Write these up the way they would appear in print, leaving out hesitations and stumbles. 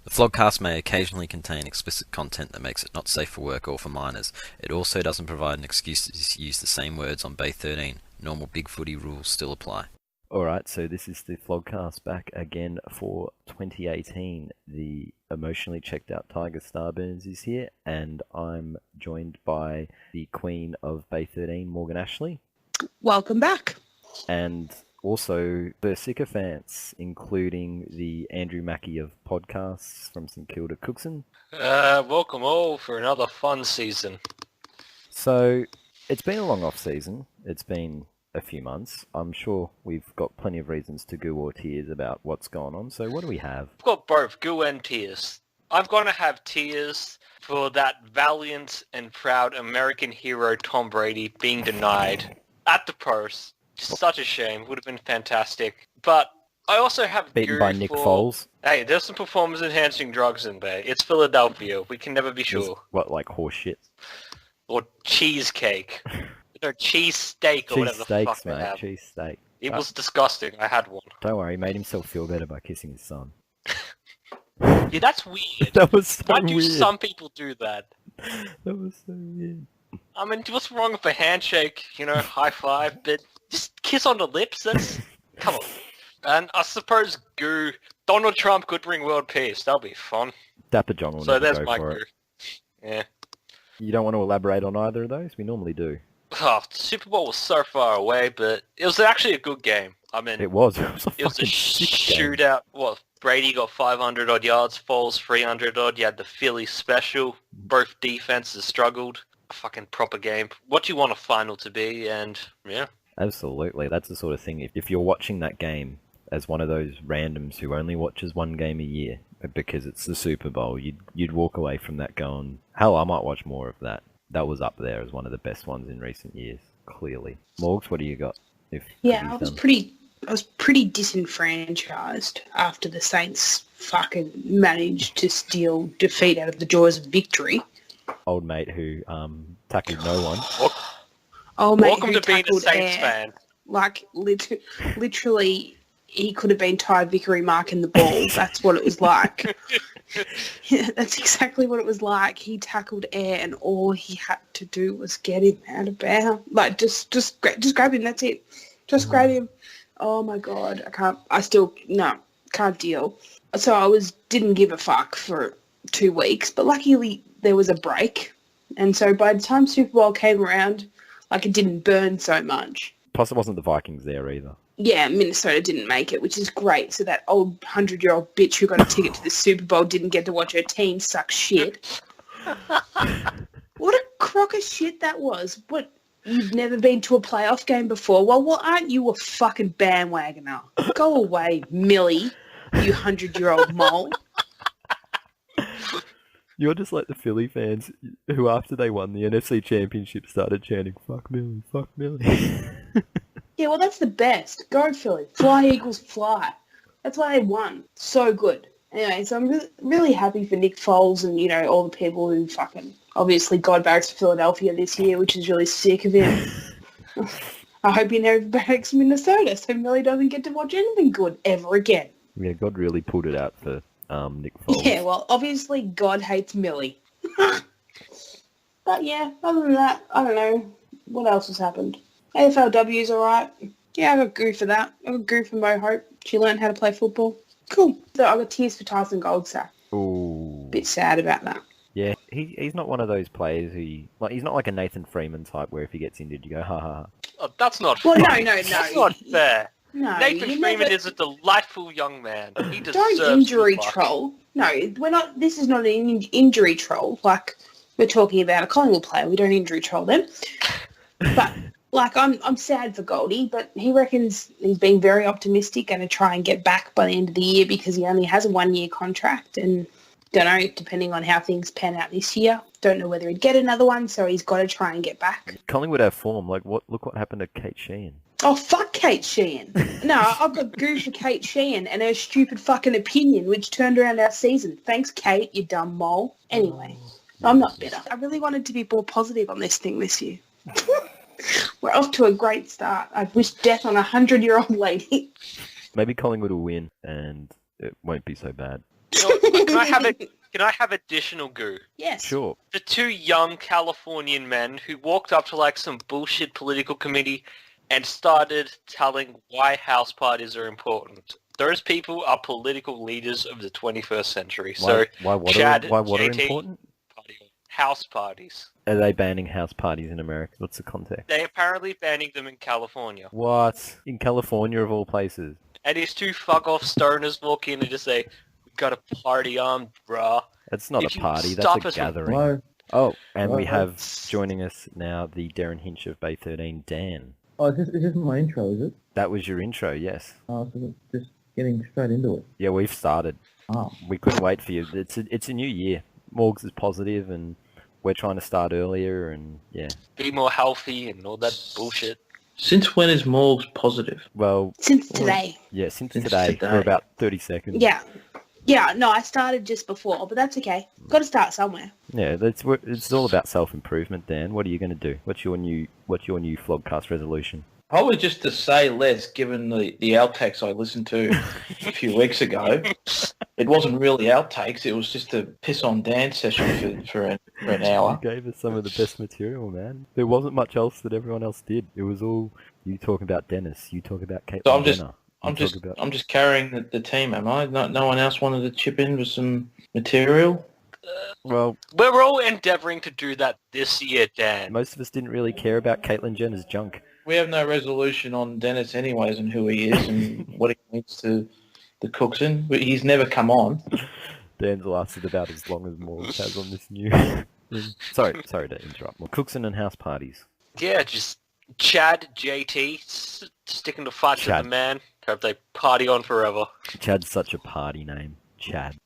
The Flogcast may occasionally contain explicit content that makes it not safe for work or for minors. It also doesn't provide an excuse to use the same words on Bay 13. Normal Big Footy rules still apply. Alright, so this is the Flogcast back again for 2018. The emotionally checked out Tiger Starburns is here, and I'm joined by the Queen of Bay 13, Morgan Ashley. Welcome back. And also the sycophants, including the Andrew Mackey of podcasts from St Kilda Cookson. Welcome all for another fun season. So, it's been a long off season. It's been a few months. I'm sure we've got plenty of reasons to goo or tears about what's gone on. So what do we have? I've got both goo and tears. I'm going to have tears for that valiant and proud American hero Tom Brady being denied at the pros. Just such a shame. Would have been fantastic. But I also have Beaten goo by Nick for... Foles. Hey, there's some performance-enhancing drugs in there. It's Philadelphia. We can never be sure. What, like horse shit? Or cheesecake. No, cheese steak or Cheese whatever the fuck steaks, they mate. have. Cheese steak. It was disgusting. I had one. Don't worry, he made himself feel better by kissing his son. Yeah, that's weird. That was so Why weird. do some people do that? That was so weird. I mean, what's wrong with a handshake, high five, but just kiss on the lips, that's... Come on. And I suppose goo, Donald Trump could bring world peace, that'll be fun. Dapper John will So never there's go my for goo. it. Yeah. You don't want to elaborate on either of those? We normally do. Oh, the Super Bowl was so far away, but it was actually a good game. I mean, It was. It was a it was a fucking sick game. shootout. What, Brady got 500 odd yards, Foles 300 odd, you had the Philly special, both defenses struggled. A fucking proper game. What do you want a final to be, and yeah. Absolutely. That's the sort of thing. If you're watching that game as one of those randoms who only watches one game a year because it's the Super Bowl, you'd walk away from that going, hell, I might watch more of that. That was up there as one of the best ones in recent years, clearly. Morgs, what do you got? I was pretty disenfranchised after the Saints fucking managed to steal defeat out of the jaws of victory. Old mate who tackled no one. Old mate Welcome who to being a tackled Saints air. fan. Like, literally, he could have been Ty Vickery marking the ball. That's what it was like. Yeah, that's exactly what it was like. He tackled air, and all he had to do was get him out of bounds. Like, just grab him. That's it. Just grab him. Oh my god, can't deal. So didn't give a fuck for 2 weeks, but luckily there was a break, and so by the time Super Bowl came around, like, it didn't burn so much. Plus, it wasn't the Vikings there either. Yeah, Minnesota didn't make it, which is great. So that old 100-year-old bitch who got a ticket to the Super Bowl didn't get to watch her team suck shit. What a crock of shit that was. What, you've never been to a playoff game before? Well, aren't you a fucking bandwagoner? Go away, Millie, you 100-year-old mole. You're just like the Philly fans who, after they won the NFC Championship, started chanting, fuck Millie, fuck Millie. Yeah, well, that's the best. Go Philly. Fly, Eagles, fly. That's why they won. So good. Anyway, so I'm really happy for Nick Foles and, all the people who fucking... Obviously, God barracks for Philadelphia this year, which is really sick of him. I hope he never barracks Minnesota, so Millie doesn't get to watch anything good ever again. Yeah, God really pulled it out for Nick Foles. Yeah, well, obviously, God hates Millie. But yeah, other than that, I don't know. What else has happened? AFLW's alright. Yeah, I got goo for that. I got goo for Mo Hope. She learned how to play football. Cool. So I got tears for Tyson Goldsack. Ooh. Bit sad about that. Yeah, he's not one of those players who... he's not like a Nathan Freeman type where if he gets injured you go, ha ha ha. Oh, that's not Well, funny. no. That's not fair. No, Nathan you Freeman never... is a delightful young man. He deserves Don't injury good luck. troll. No, we're not... This is not an injury troll. Like, we're talking about a Collingwood player. We don't injury troll them. But... Like, I'm sad for Goldie, but he reckons he's being very optimistic, going to try and get back by the end of the year because he only has a 1-year contract and, don't know, depending on how things pan out this year, don't know whether he'd get another one, so he's got to try and get back. Collingwood have form. Look what happened to Kate Sheehan. Oh, fuck Kate Sheehan. No, I've got goo for Kate Sheehan and her stupid fucking opinion, which turned around our season. Thanks, Kate, you dumb mole. Anyway, I'm not bitter. I really wanted to be more positive on this thing this year. We're off to a great start. I wish death on a 100-year-old lady. Maybe Collingwood will win and it won't be so bad. Can I have additional goo? Yes. Sure. The two young Californian men who walked up to like some bullshit political committee and started telling why house parties are important. Those people are political leaders of the 21st century. So Why what Chad, are JT, important? house parties. Are they banning house parties in America? What's the context? They're apparently banning them in California. What? In California of all places? And these two fuck-off stoners walk in and just say, "We got a party on, bruh." That's not If a you party, stop that's us a with- gathering. Hello. Oh, and we Hello. have joining us now the Darren Hinch of Bay 13, Dan. Oh, is this my intro, is it? That was your intro, yes. Oh, so just getting straight into it. Yeah, we've started. Oh. We couldn't wait for you. It's a new year. Morgs is positive and we're trying to start earlier and yeah. Be more healthy and all that bullshit. Since when is Morgs positive? Well, Since today. yeah, since Since today, today. for about 30 seconds. Yeah. Yeah, no, I started just before, but that's okay. Got to start somewhere. Yeah, it's all about self-improvement, Dan. What are you going to do? What's your new Flogcast resolution? Probably just to say less, given the outtakes I listened to a few weeks ago. It wasn't really outtakes, it was just a piss on Dan session for an hour. You gave us some of the best material, man. There wasn't much else that everyone else did. It was all you talking about Dennis, you talk about Caitlin So I'm just- Jenner. I'm just carrying the team, am I? No one else wanted to chip in with some material? Well, We're all endeavoring to do that this year, Dan. most of us didn't really care about Caitlin Jenner's junk. We have no resolution on Dennis anyways and who he is and what he means to the Cookson. He's never come on. Dan's lasted about as long as Morgs has on this new... Sorry to interrupt. Well, Cookson and house parties. Yeah, just Chad, JT, sticking to fight to Chad. the man. Hope they party on forever. Chad's such a party name. Chad.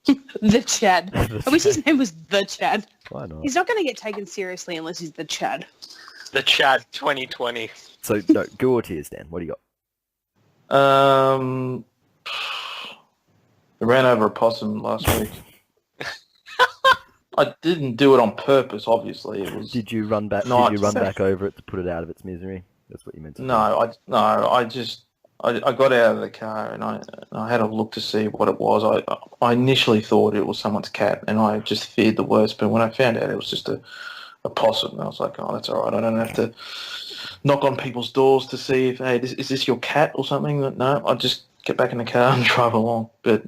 The Chad. I wish his name was The Chad. Why not? He's not going to get taken seriously unless he's The Chad. The Chad 2020. So, no, go or tears, Dan. What do you got? I ran over a possum last week. I didn't do it on purpose, obviously. It was Did you run back? No, did you run I- back over it to put it out of its misery? That's what you meant to no. I got out of the car and I had a look to see what it was. I initially thought it was someone's cat, and I just feared the worst. But when I found out it was just a possum, I was like, oh, that's all right. I don't have to knock on people's doors to see if, hey, is this your cat or something? No, I just get back in the car and drive along. But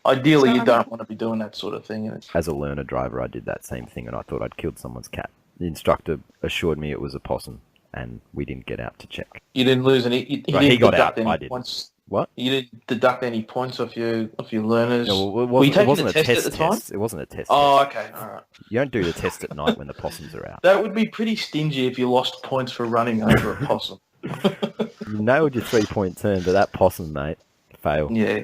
ideally, you don't want to be doing that sort of thing. As a learner driver, I did that same thing, and I thought I'd killed someone's cat. The instructor assured me it was a possum, and we didn't get out to check. You didn't lose any. Right, he didn't got deduct out, any I didn't. points. What? You didn't deduct any points off your learners. No, well, Were you it taking wasn't the a test test at the time? test. It wasn't a test. Oh, test. okay, all right. You don't do the test at night when the possums are out. That would be pretty stingy if you lost points for running over a possum. You nailed your 3-point turn, but that possum, mate, failed. Yeah,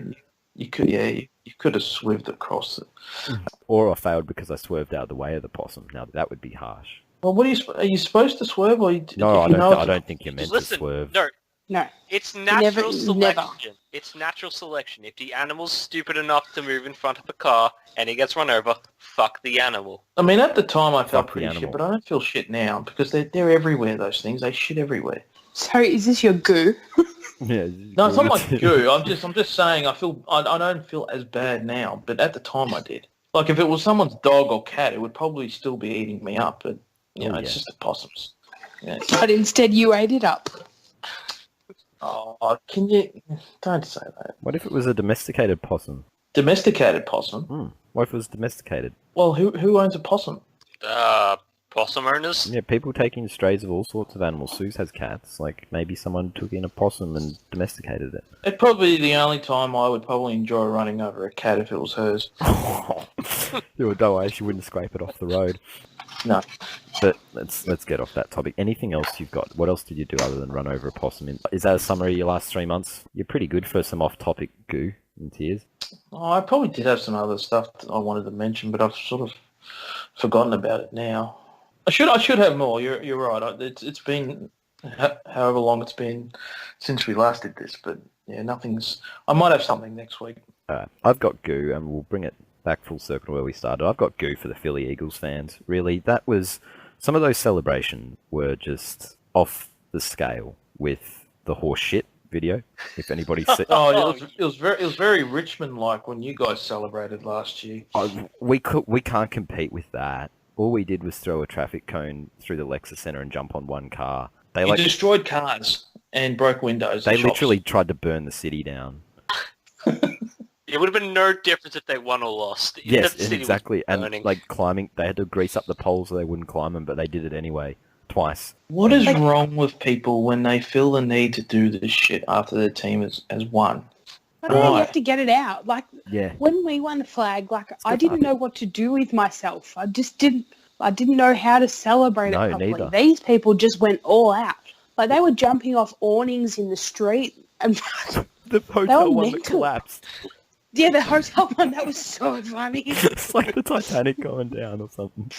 you could. Yeah, you could have swerved across it. Or I failed because I swerved out of the way of the possum. Now that would be harsh. Well, are you supposed to swerve or? No, if you know I it's- don't think you're meant to Listen, swerve. no, No. it's Never- natural never. selection. It's natural selection. If the animal's stupid enough to move in front of a car and he gets run over, fuck the animal. I mean, at the time I Fuck felt the pretty animal. shit, but I don't feel shit now because they're everywhere. Those things, they shit everywhere. So is this your goo? Yeah, No, it's not my goo. I'm just saying. I don't feel as bad now, but at the time I did. Like if it was someone's dog or cat, it would probably still be eating me up. But Oh, it's yeah. just the possums. Yeah. But instead you ate it up. Oh, can you don't say that? What if it was a domesticated possum? Domesticated possum. What if it was domesticated? Well, who owns a possum? Possum owners? Yeah, people take in strays of all sorts of animals. Suze has cats. Like, maybe someone took in a possum and domesticated it. It'd probably be the only time I would probably enjoy running over a cat if it was hers. There would no way she wouldn't scrape it off the road. No. But let's get off that topic. Anything else you've got? What else did you do other than run over a possum? Is that a summary of your last 3 months? You're pretty good for some off-topic goo and tears. Oh, I probably did have some other stuff that I wanted to mention, but I've sort of forgotten about it now. I should have more. You're right. It's been however long it's been since we last did this, but yeah, nothing's. I might have something next week. I've got goo, and we'll bring it back full circle to where we started. I've got goo for the Philly Eagles fans. Really, that was some of those celebrations were just off the scale with the horse shit video. If anybody's seen, Oh, it was very Richmond-like when you guys celebrated last year. we can't compete with that. All we did was throw a traffic cone through the Lexus Centre and jump on one car. They You destroyed cars and broke windows. they and shops. literally tried to burn the city down. It would have been no difference if they won or lost. Yes, The city was exactly. And burning. like climbing, they had to grease up the poles so they wouldn't climb them, but they did it anyway, twice. What is wrong with people when they feel the need to do this shit after their team has won? I don't know, you Why? have to get it out. Like, Yeah. when we won the flag, like, I good didn't fun. know what to do with myself. I didn't know how to celebrate No, it properly. neither. These people just went all out. Like, they were jumping off awnings in the street. And The hotel one that mental. collapsed. yeah, the hotel one, that was so funny. It's like the Titanic going down or something.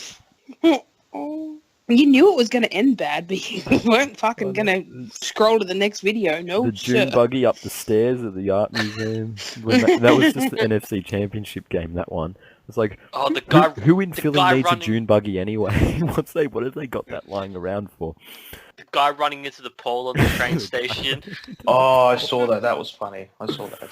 You knew it was going to end bad, but you weren't fucking going to scroll to the next video. No, The Dune sir. buggy up the stairs at the art museum. That was just the NFC Championship game, that one. It's like, Oh, the guy. who in the Philly guy needs running- a Dune buggy anyway? What have they got that lying around for? The guy running into the pole on the train station. Oh, I saw that. That was funny. I saw that.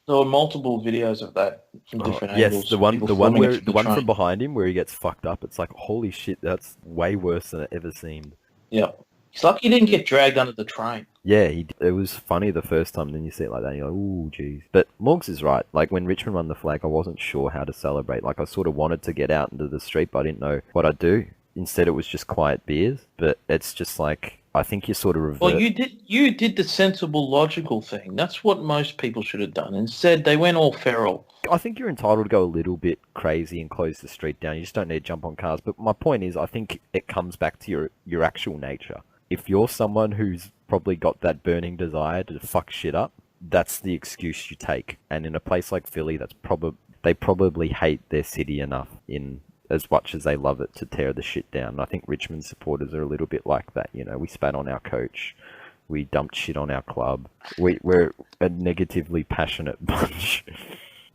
There were multiple videos of that from different Yes, angles. the one People filming it from from train. behind him where he gets fucked up. It's like, holy shit, that's way worse than it ever seemed. Yeah. It's like he didn't get dragged under the train. Yeah, it was funny the first time, then you see it like that, and you're like, ooh, jeez. But Morgs is right. Like, when Richmond won the flag, I wasn't sure how to celebrate. Like, I sort of wanted to get out into the street, but I didn't know what I'd do. Instead, it was just quiet beers. But it's just like, I think you sort of revert. Well, you did the sensible, logical thing. That's what most people should have done. Instead, they went all feral. I think you're entitled to go a little bit crazy and close the street down. You just don't need to jump on cars. But my point is, I think it comes back to your actual nature. If you're someone who's probably got that burning desire to fuck shit up, that's the excuse you take. And in a place like Philly, they probably hate their city enough in as much as they love it to tear the shit down. And I think Richmond supporters are a little bit like that. You know, we spat on our coach, we dumped shit on our club. We're a negatively passionate bunch.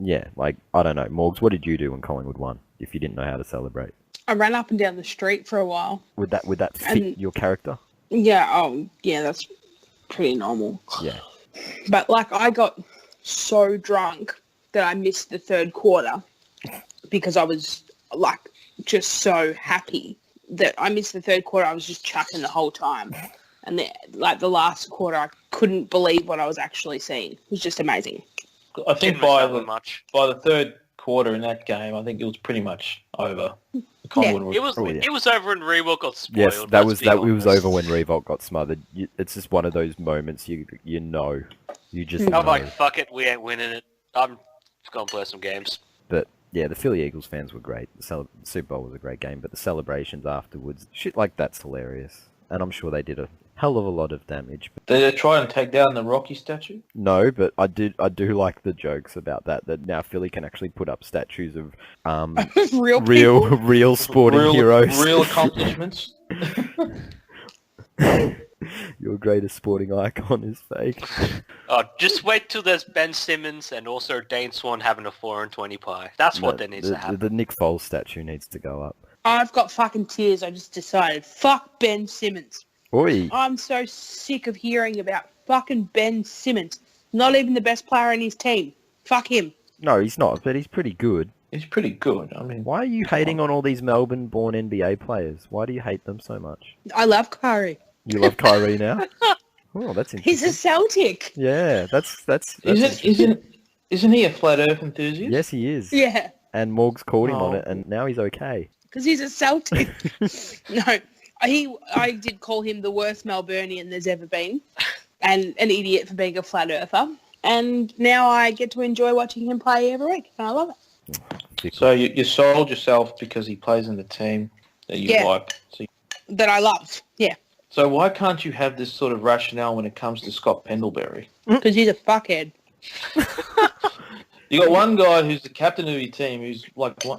Yeah, like, I don't know. Morgs, what did you do when Collingwood won? If you didn't know how to celebrate, I ran up and down the street for a while. would that fit And- your character? Yeah, that's pretty normal. Yeah. But, like, I got so drunk that I missed the third quarter because I was, like, just so happy that I missed the third quarter. I was just chucking the whole time. And, the last quarter, I couldn't believe what I was actually seeing. It was just amazing. I think Didn't miss that one much. by the third quarter in that game, I think it was pretty much over. Collingwood It was Oh, yeah. it was over and Reebok got spoiled. Yes, that was let's be it was honest. over when Revolt got smothered. It's just one of those moments you know, you just I'm know. like, fuck it, we ain't winning it. I'm just gonna play some games. But yeah, the Philly Eagles fans were great. The Super Bowl was a great game, but the celebrations afterwards, shit like that's hilarious. And I'm sure they did a hell of a lot of damage. But Did they try and take down the Rocky statue? no, but I do like the jokes about that now Philly can actually put up statues of Real people. real sporting heroes. Real accomplishments. Your greatest sporting icon is fake. Oh, just wait till there's Ben Simmons and also Dane Swan having a 4 and 20 pie. That's what No, there needs to happen. the Nick Foles statue needs to go up. I've got fucking tears. I just decided. Fuck Ben Simmons. Oi! I'm so sick of hearing about fucking Ben Simmons. Not even the best player in his team. Fuck him. No, he's not, but he's pretty good. It's pretty good. I mean, Why are you hating on all these Melbourne-born NBA players? Why do you hate them so much? I love Kyrie. You love Kyrie now? Oh, that's interesting. He's a Celtic. Yeah, that's interesting. isn't he a flat Earth enthusiast? Yes, he is. Yeah, And Morgs called him on Oh. it, and now he's okay. because he's a Celtic. No, I did call him the worst Melburnian there's ever been, and an idiot for being a flat earther. And now I get to enjoy watching him play every week, and I love it. So you sold yourself because he plays in the team that you Yeah. like. That I love. Yeah, So why can't you have this sort of rationale when it comes to Scott Pendlebury? because he's a fuckhead. You got one guy who's the captain of your team who's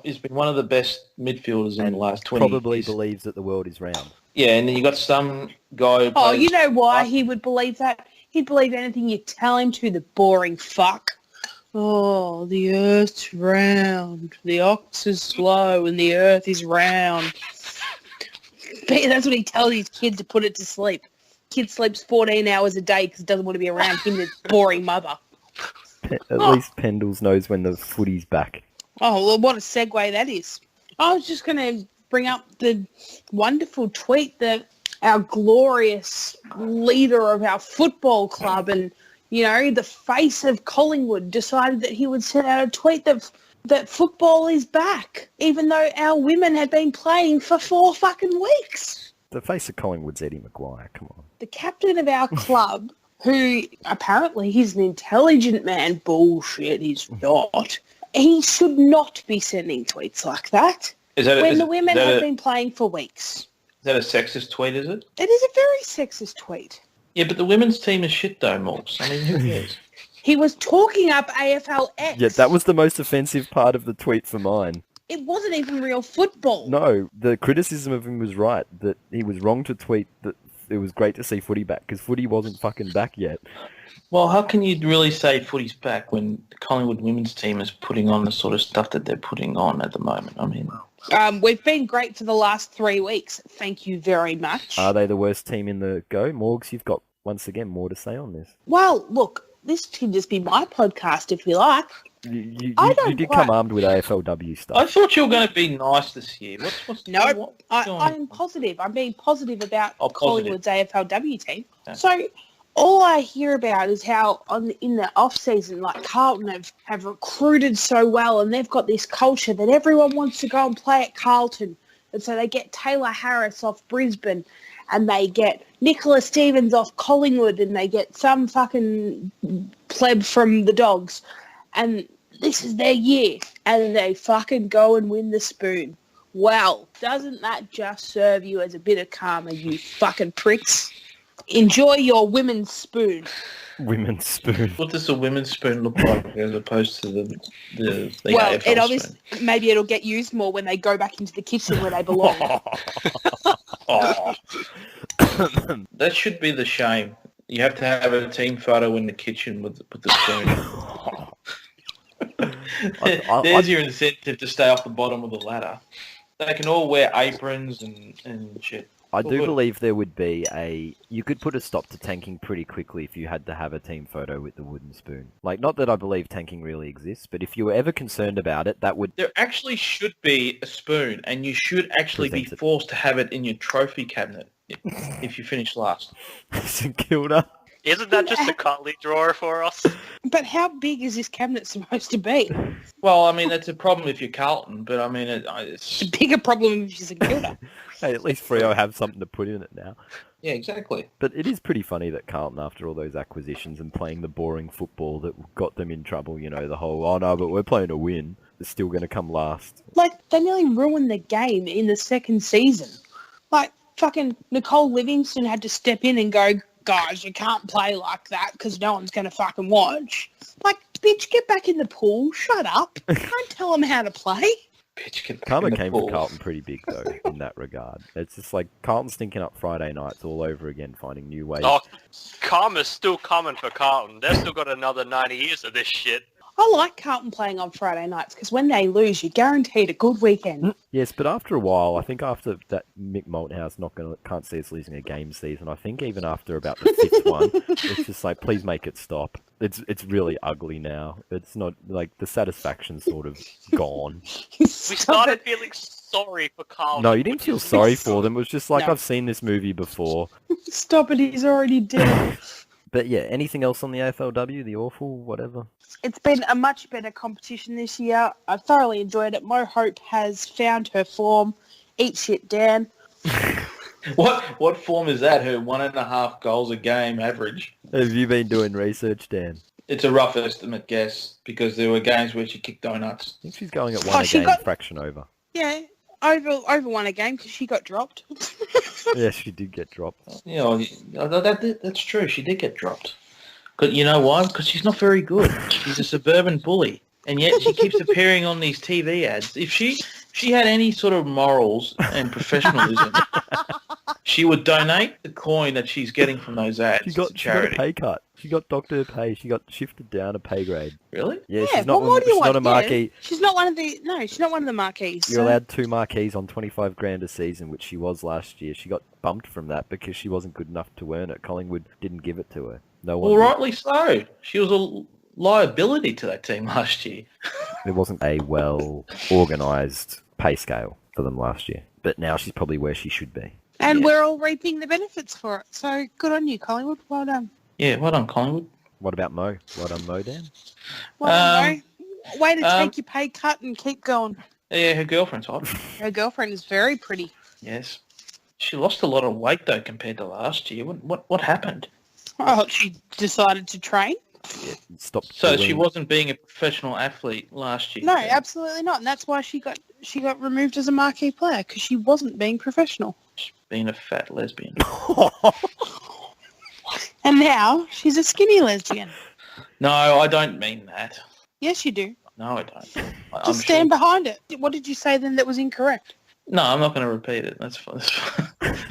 he's been one of the best midfielders in the last 20 Probably years. believes that the world is round. Yeah, and then you got some guy who Oh, plays... you know why he would believe that? He'd believe anything you tell him to, the boring fuck. Oh, the earth's round. The ox is slow and the earth is round. That's what he tells his kids to put it to sleep. kid sleeps 14 hours a day because he doesn't want to be around him and his boring mother. At least Pendles knows when the footy's back. Oh, well, what a segue that is. I was just going to bring up the wonderful tweet that our glorious leader of our football club and, you know, the face of Collingwood decided that he would send out a tweet that football is back, even though our women had been playing for 4 fucking weeks. The face of Collingwood's Eddie Maguire, come on. The captain of our club, who apparently he's an intelligent man, bullshit, he's not. He should not be sending tweets like that when the women have been playing for weeks. Is that a sexist tweet, is it? It is a very sexist tweet. Yeah, but the women's team is shit though, Morgs. I mean, who cares? He was talking up AFLX. Yeah, that was the most offensive part of the tweet for mine. It wasn't even real football. No, the criticism of him was right, that he was wrong to tweet that it was great to see footy back, because footy wasn't fucking back yet. Well, how can you really say footy's back when the Collingwood women's team is putting on the sort of stuff that they're putting on at the moment? I mean... we've been great for the last 3 weeks. Thank you very much. Are they the worst team in the go? Morgs, you've got, once again, more to say on this. Well, look, this can just be my podcast if you like. You don't did quite- come armed with AFLW stuff. I thought you were going to be nice this year. No, what's going I'm on? positive. I'm being positive about Oh, Collingwood's AFLW team. Okay. So all I hear about is how in the off season, like Carlton have recruited so well, and they've got this culture that everyone wants to go and play at Carlton, and so they get Taylor Harris off Brisbane, and they get Nicola Stevens off Collingwood, and they get some fucking pleb from the Dogs, and this is their year, and they fucking go and win the spoon. Well, doesn't that just serve you as a bit of karma, you fucking pricks? Enjoy your women's spoon. Women's spoon. What does a women's spoon look like as opposed to the Well, AFL it obviously spoon? maybe it'll get used more when they go back into the kitchen where they belong. Oh. That should be the shame. You have to have a team photo in the kitchen with the spoon. There's your incentive to stay off the bottom of the ladder. They can all wear aprons and shit. I do believe there would be you could put a stop to tanking pretty quickly if you had to have a team photo with the wooden spoon. Like, not that I believe tanking really exists, but if you were ever concerned about it, that would... There actually should be a spoon, and you should actually be Present it. forced to have it in your trophy cabinet if you finish last. St Kilda. Isn't that just a Cutley drawer for us? But how big is this cabinet supposed to be? Well, I mean, that's a problem if you're Carlton, but I mean, it's... It's a bigger problem if she's a Kilda. Hey, at least Freo have something to put in it now. Yeah, exactly. But it is pretty funny that Carlton, after all those acquisitions and playing the boring football that got them in trouble, you know, the whole, oh no, but we're playing to win, is still going to come last. Like, they nearly ruined the game in the second season. Like, fucking Nicole Livingston had to step in and go, guys, you can't play like that because no one's going to fucking watch. Like, bitch, get back in the pool. Shut up. Don't tell them how to play. Bitch, get back Karma in the came pool. for Carlton pretty big, though, in that regard. It's just like Carlton's thinking up Friday nights all over again, finding new ways. Oh, karma's still coming for Carlton. They've still got another 90 years of this shit. I like Carlton playing on Friday nights because when they lose, you're guaranteed a good weekend. Yes, but after a while, I think after that Mick Malthouse can't see us losing a game season, I think even after about the 5th one, it's just like, please make it stop. It's really ugly now. It's not, like, the satisfaction's sort of gone. We started feeling sorry for Carlton. No, you didn't feel sorry for them. It was just like, No. I've seen this movie before. Stop it, he's already dead. But yeah, anything else on the AFLW, the awful, whatever? It's been a much better competition this year. I thoroughly enjoyed it. Mo Hope has found her form. Eat shit, Dan. What form is that? Her 1.5 goals a game average? Have you been doing research, Dan? It's a rough estimate guess because there were games where she kicked donuts. I think she's going at one a she game, got- fraction over. Yeah, over won a game because she got dropped. Yeah, she did get dropped. You know, that's true. She did get dropped. But you know why? Because she's not very good. She's a suburban bully, and yet she keeps appearing on these TV ads. If she had any sort of morals and professionalism, she would donate the coin that she's getting from those ads She to got a charity. pay cut. She got docked her pay. She got shifted down a pay grade. Really? Yeah, Yeah, she's not. what more do you She's want? not a marquee. Yeah, she's not one of the. No, she's not one of the marquees. You're so- allowed 2 marquees on 25 grand a season, which she was last year. She got bumped from that because she wasn't good enough to earn it. Collingwood didn't give it to her. No one. Well, did. rightly so. She was a liability to that team last year. It wasn't a well organised pay scale for them last year. But now she's probably where she should be. And Yes. we're all reaping the benefits for it. So good on you, Collingwood. Well done. Yeah, well done, Collingwood. What about Mo? Well done, Mo, Dan. Well done, Mo. Way to take your pay cut and keep going. Yeah, her girlfriend's hot. Her girlfriend is very pretty. Yes. She lost a lot of weight, though, compared to last year. What happened? Oh, she decided to train? Yeah, stop. So doing- she wasn't being a professional athlete last year? No, absolutely not. And that's why she got removed as a marquee player, because she wasn't being professional. She's being a fat lesbian. And now she's a skinny lesbian. No, I don't mean that. Yes, you do. No, I don't. Just stand behind it. What did you say then that was incorrect? No, I'm not going to repeat it. That's fine.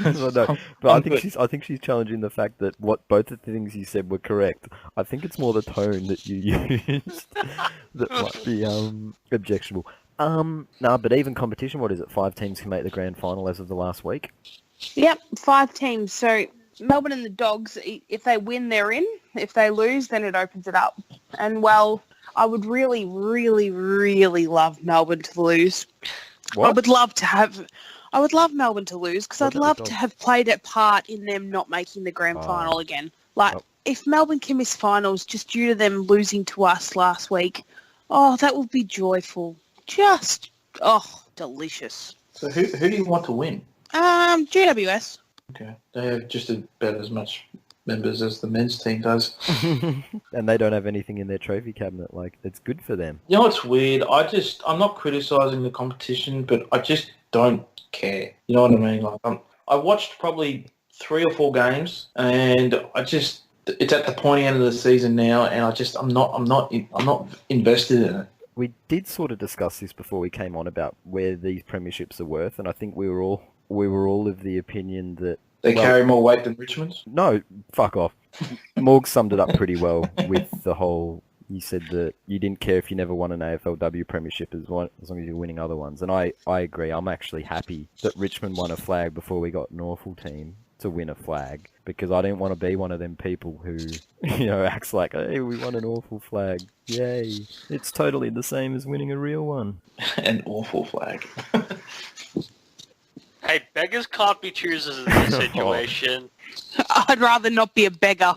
Well, no, but I think she's challenging the fact that both of the things you said were correct. I think it's more the tone that you used that might be objectionable. No, but even competition, what is it? 5 teams can make the grand final as of the last week. Yep, 5 teams. So Melbourne and the Dogs, if they win, they're in. If they lose, then it opens it up. And, well, I would really, really, really love Melbourne to lose. What? I would love Melbourne to lose because What I'd about love the to Dogs? have played a part in them not making the grand Oh. final again. Like, Oh. if Melbourne can miss finals just due to them losing to us last week, oh, that would be joyful. Just, delicious. So who do you want to win? GWS. Okay. They have just about as much members as the men's team does. And they don't have anything in their trophy cabinet. Like, it's good for them. You know what's weird? I'm not criticising the competition, but I just don't care. You know what I mean? Like, I watched probably 3 or 4 games, and it's at the pointy end of the season now, and I'm not invested in it. We did sort of discuss this before we came on about where these premierships are worth, and I think we were all of the opinion that They carry more weight than Richmond's. no, fuck off. Morgs summed it up pretty well with the whole. You said that you didn't care if you never won an AFLW premiership as long as you're winning other ones, and I agree. I'm actually happy that Richmond won a flag before we got an awful team to win a flag, because I didn't want to be one of them people who, acts like, hey, we won an awful flag. Yay. It's totally the same as winning a real one. An awful flag. Hey, beggars can't be choosers in this situation. I'd rather not be a beggar.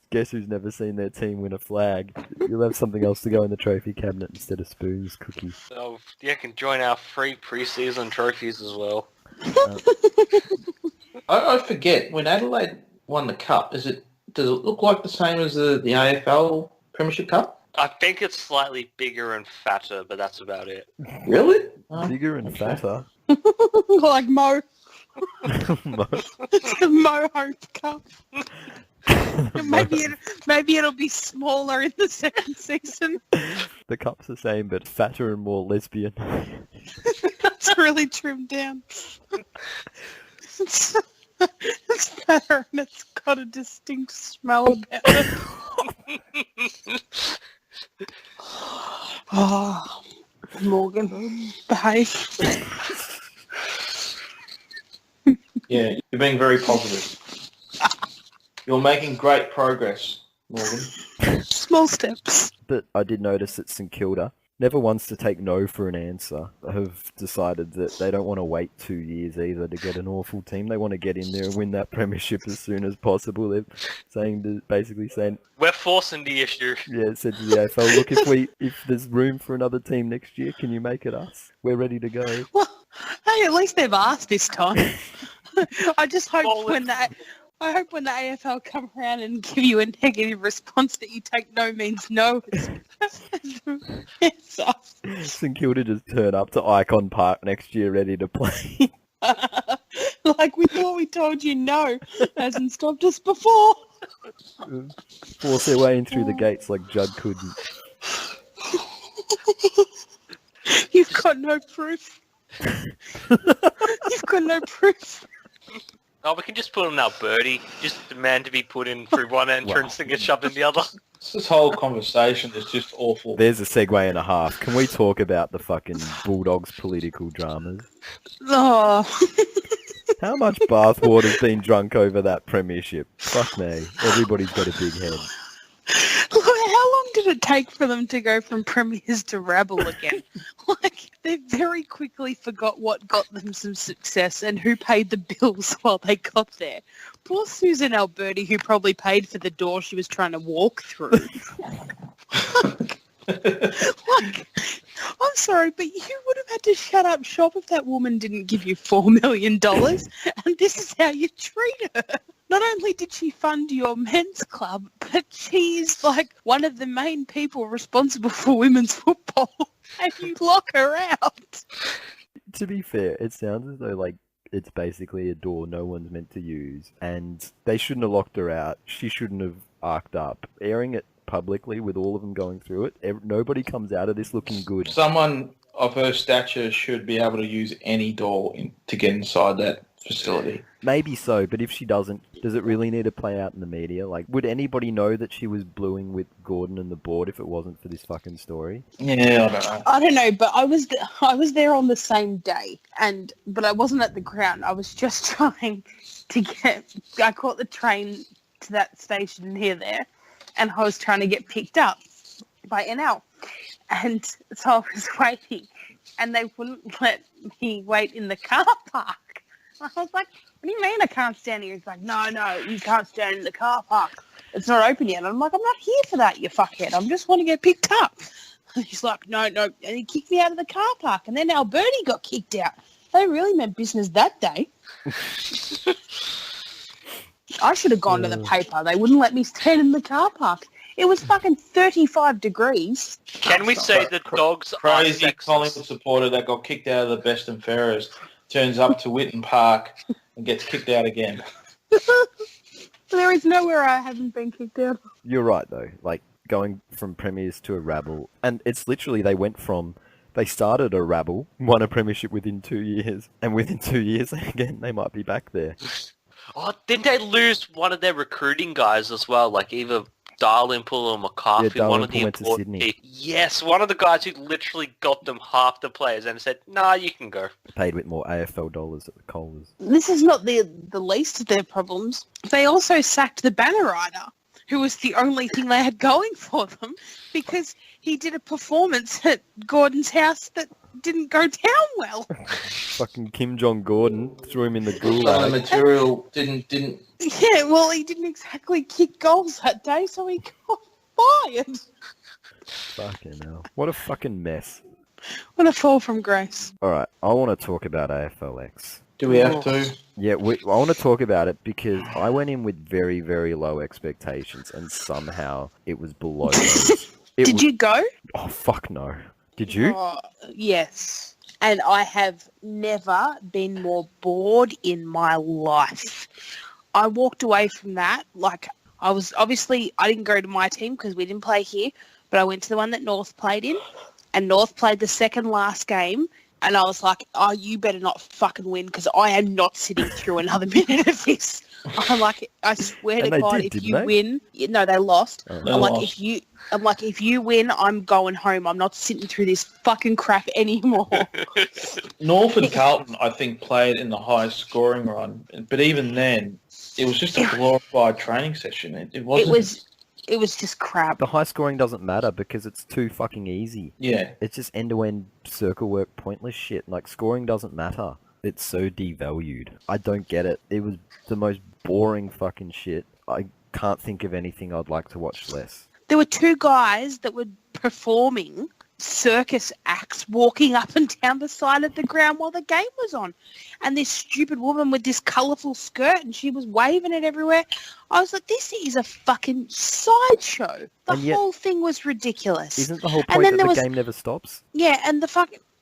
Guess who's never seen their team win a flag? You'll have something else to go in the trophy cabinet instead of spoons, cookies. So you can join our free pre-season trophies as well. I forget, when Adelaide won the cup, does it look like the same as the AFL Premiership Cup? I think it's slightly bigger and fatter, but that's about it. Really? Oh, Bigger and okay. fatter. Like Mo. Mo- The Mo Hope Cup. Maybe it'll be smaller in the second season. The cup's the same, but fatter and more lesbian. That's really trimmed down. It's better and it's got a distinct smell about it. Oh, Morgan, behave. Yeah, you're being very positive. You're making great progress, Morgan. Small steps. But I did notice that St Kilda never wants to take no for an answer. Have decided that they don't want to wait 2 years either to get an awful team. They want to get in there and win that premiership as soon as possible. They're basically saying, We're forcing the issue. yeah, it said to the AFL, look, if there's room for another team next year, can you make it us? We're ready to go. Well, hey, at least they've asked this time. I just hope Well, when the AFL come around and give you a negative response that you take no means no. It's St Kilda just turn up to Icon Park next year ready to play. like we thought we told you no. Hasn't stopped us before. Force their way in through the gates like Judd couldn't. You've got no proof. You've got no proof. Oh, we can just put in our birdie. Just demand to be put in through one entrance and get shoved in the other. This whole conversation is just awful. There's a segue and a half. Can we talk about the fucking Bulldogs political dramas? Oh, How much bathwater's been drunk over that premiership? Fuck me. Everybody's got a big head. look, how long did it take for them to go from premiers to rabble again? Like, they very quickly forgot what got them some success and who paid the bills while they got there. Poor Susan Alberti, who probably paid for the door she was trying to walk through. Like, I'm sorry, but you would have had to shut up shop if that woman didn't give you $4 million, and this is how you treat her. Not only did she fund your men's club, but she's like one of the main people responsible for women's football, and you lock her out. To be fair, it sounds as though like it's basically a door no one's meant to use, and they shouldn't have locked her out. She shouldn't have arced up. Airing it publicly with all of them going through it, nobody comes out of this looking good. Someone of her stature should be able to use any door to get inside that facility. Maybe so, but if she doesn't, does it really need to play out in the media? Like, would anybody know that she was bluing with Gordon and the board if it wasn't for this fucking story? Yeah, I don't know. I don't know, but I was there on the same day, but I wasn't at the ground. I was just trying to I caught the train to that station near there, and I was trying to get picked up by NL. And so I was waiting, and they wouldn't let me wait in the car park. I was like, what do you mean I can't stand here? He's like, no, you can't stand in the car park. It's not open yet. And I'm like, I'm not here for that, you fuckhead. I just want to get picked up. And he's like, no. And he kicked me out of the car park. And then Alberti got kicked out. They really meant business that day. I should have gone to the paper. They wouldn't let me stand in the car park. It was fucking 35 degrees. Can we say that dogs are Crazy sexist? Collingwood supporter that got kicked out of the best and fairest turns up to Whitten Park and gets kicked out again. There is nowhere I haven't been kicked out. You're right, though. Like, going from premiers to a rabble. And it's literally, they started a rabble, won a premiership within 2 years. And within 2 years, again, they might be back there. Oh, didn't they lose one of their recruiting guys as well? Like either Dalrymple or McCarthy, Yeah, one of the Dalrymple went to important Sydney. Yes, one of the guys who literally got them half the players and said, nah, you can go. Paid with more AFL dollars at the Colas. This is not the least of their problems. They also sacked the banner rider, who was the only thing they had going for them, because he did a performance at Gordon's house that didn't go down well. Fucking Kim Jong-Gordon threw him in the Some of the gulag. material didn't. Yeah, well, he didn't exactly kick goals that day, so he got fired. Fucking hell. What a fucking mess. What a fall from grace. Alright, I want to talk about AFLX. Do we have to? Yeah, I want to talk about it because I went in with very, very low expectations and somehow it was below those. Did you go? Oh, fuck no. Did you? Oh, yes. And I have never been more bored in my life. I walked away from that, like, I didn't go to my team because we didn't play here, but I went to the one that North played in, and North played the second last game, and I was like, oh, you better not fucking win because I am not sitting through another minute of this. I'm like, I swear And to they God, did, if didn't you they? win, no, they lost. Oh. They I'm like, lost. if you win, I'm going home. I'm not sitting through this fucking crap anymore. North and Carlton, I think, played in the highest scoring run, but even then, it was just a glorified training session. It wasn't. It was just crap. The high scoring doesn't matter because it's too fucking easy. Yeah. It's just end-to-end circle work, pointless shit. Like, scoring doesn't matter. It's so devalued. I don't get it. It was the most boring fucking shit. I can't think of anything I'd like to watch less. There were two guys that were performing circus acts walking up and down the side of the ground while the game was on. And this stupid woman with this colourful skirt, and she was waving it everywhere. I was like, this is a fucking sideshow. The And yet- whole thing was ridiculous. Isn't the whole And point then that there the was- game never stops? Yeah, and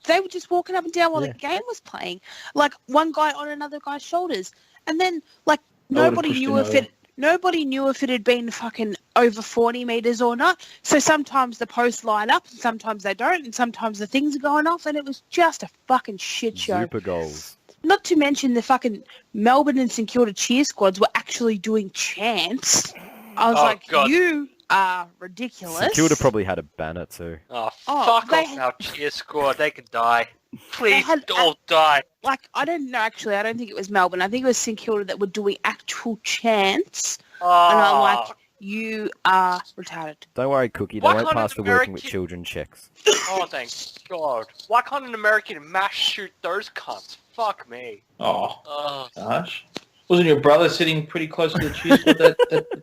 they were just walking up and down while Yeah. the game was playing. Like, one guy on another guy's shoulders. And then, like, I would've nobody pushed knew him over. Nobody knew if it had been fucking over 40 metres or not. So sometimes the posts line up, and sometimes they don't, and sometimes the things are going off, and it was just a fucking shit show. Super goals. Not to mention the fucking Melbourne and St Kilda cheer squads were actually doing chants. I was like, God. you are ridiculous. St Kilda probably had a banner too. Oh, Oh, fuck they- off our cheer squad. They can die. Please had- all die. Like, I don't know, actually. I don't think it was Melbourne. I think it was St Kilda that were doing actual chants. Oh, And I'm like, you are retarded. Don't worry, Cookie. They Why won't can't pass an the working with American- children checks. oh, thank God. Why can't an American mass shoot those cunts? Fuck me. Oh, Oh, gosh. Wasn't your brother sitting pretty close to the cheer squad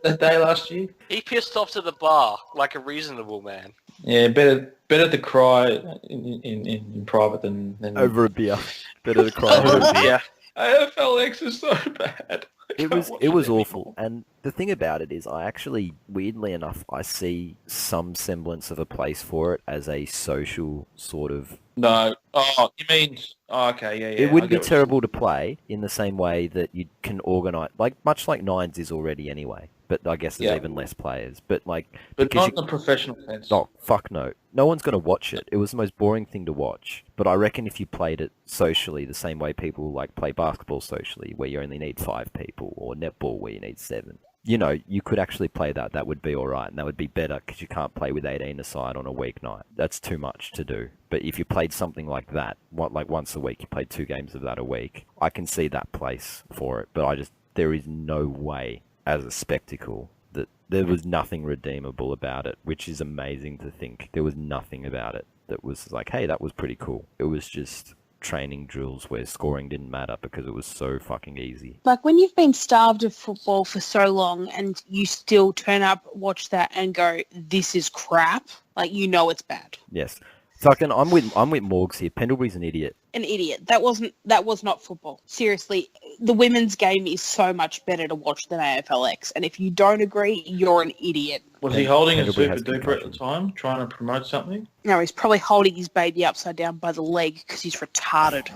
that day last year? he pissed off to the bar like a reasonable man. Yeah, better to cry in private than Over a beer. Better to cry over a beer. Yeah. AFLX is so bad. It was awful, and the thing about it is, I actually, weirdly enough, I see some semblance of a place for it as a social sort of. No. Oh, you mean? Oh, okay, yeah. It wouldn't I be get what terrible to play in the same way that you can organise, much like Nines is already anyway. But I guess there's Yeah. even less players. But But because not you- in the professional sense. Oh, fuck no. No one's going to watch it. It was the most boring thing to watch. But I reckon if you played it socially, the same way people play basketball socially, where you only need 5 people, or netball where you need 7, you could actually play that. That would be alright, and that would be better because you can't play with 18 aside on a weeknight. That's too much to do. But if you played something like that, like once a week, you played 2 games of that a week, I can see that place for it. But there is no way, as a spectacle, that there was nothing redeemable about it, which is amazing to think. There was nothing about it that was like, hey, that was pretty cool. It was just training drills where scoring didn't matter because it was so fucking easy. Like, when you've been starved of football for so long and you still turn up, watch that and go, this is crap, it's bad. Yes. Fucking, I'm with Morgs here. Pendlebury's an idiot. An idiot. That was not football. Seriously, the women's game is so much better to watch than AFLX. And if you don't agree, you're an idiot. Was he holding a Pendlebury super has duper at concussion. the time, trying to promote something? No, he's probably holding his baby upside down by the leg because he's retarded.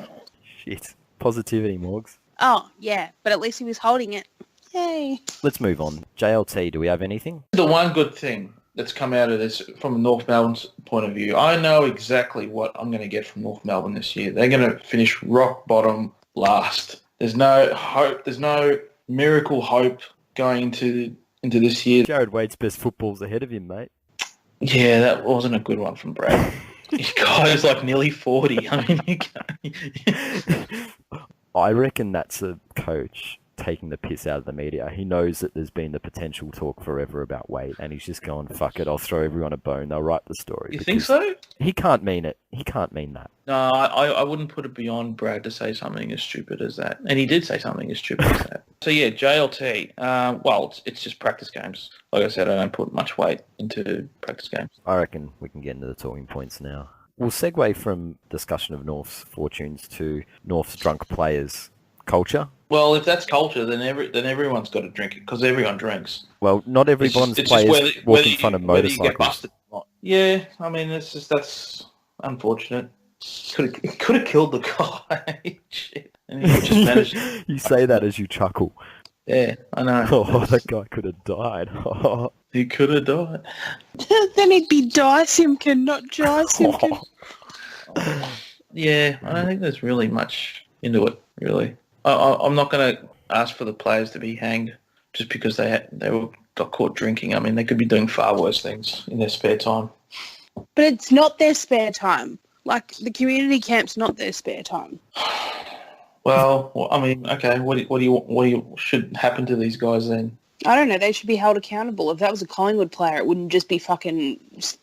Shit. Positivity, Morgs. Oh, yeah, but at least he was holding it. Yay. Let's move on. JLT, do we have anything? The one good thing that's come out of this from North Melbourne's point of view, I know exactly what I'm going to get from North Melbourne this year. They're going to finish rock bottom last. There's no hope. There's no miracle hope going into this year. Jared Wade's best football's ahead of him, mate. Yeah, that wasn't a good one from Brad. This guy's like nearly 40. I mean, you can't... I reckon that's a coach taking the piss out of the media. He knows that there's been the potential talk forever about Wade, and he's just going, fuck it, I'll throw everyone a bone, they'll write the story. You think Because so? He can't mean it. He can't mean that. No, I wouldn't put it beyond Brad to say something as stupid as that. And he did say something as stupid as that. So yeah, JLT, well, it's just practice games. Like I said, I don't put much weight into practice games. I reckon we can get into the talking points now. We'll segue from discussion of North's fortunes to North's drunk players' culture. Well, if that's culture, then everyone's got to drink it because everyone drinks. Well, not It's everyone's just players walk in front of whether you get motorcycles. busted or not. Yeah, I mean, that's unfortunate. Could have killed the guy. Shit. And he just managed. You say that as you chuckle. Yeah, I know. Oh, that guy could have died. He could have died. Then he'd be Simkin, not Jai Simkin. Yeah, I don't think there's really much into it, really. I'm not going to ask for the players to be hanged just because they got caught drinking. I mean, they could be doing far worse things in their spare time. But it's not their spare time. Like, the community camp's not their spare time. Well, I mean, okay, what do you should happen to these guys then? I don't know. They should be held accountable. If that was a Collingwood player, it wouldn't just be fucking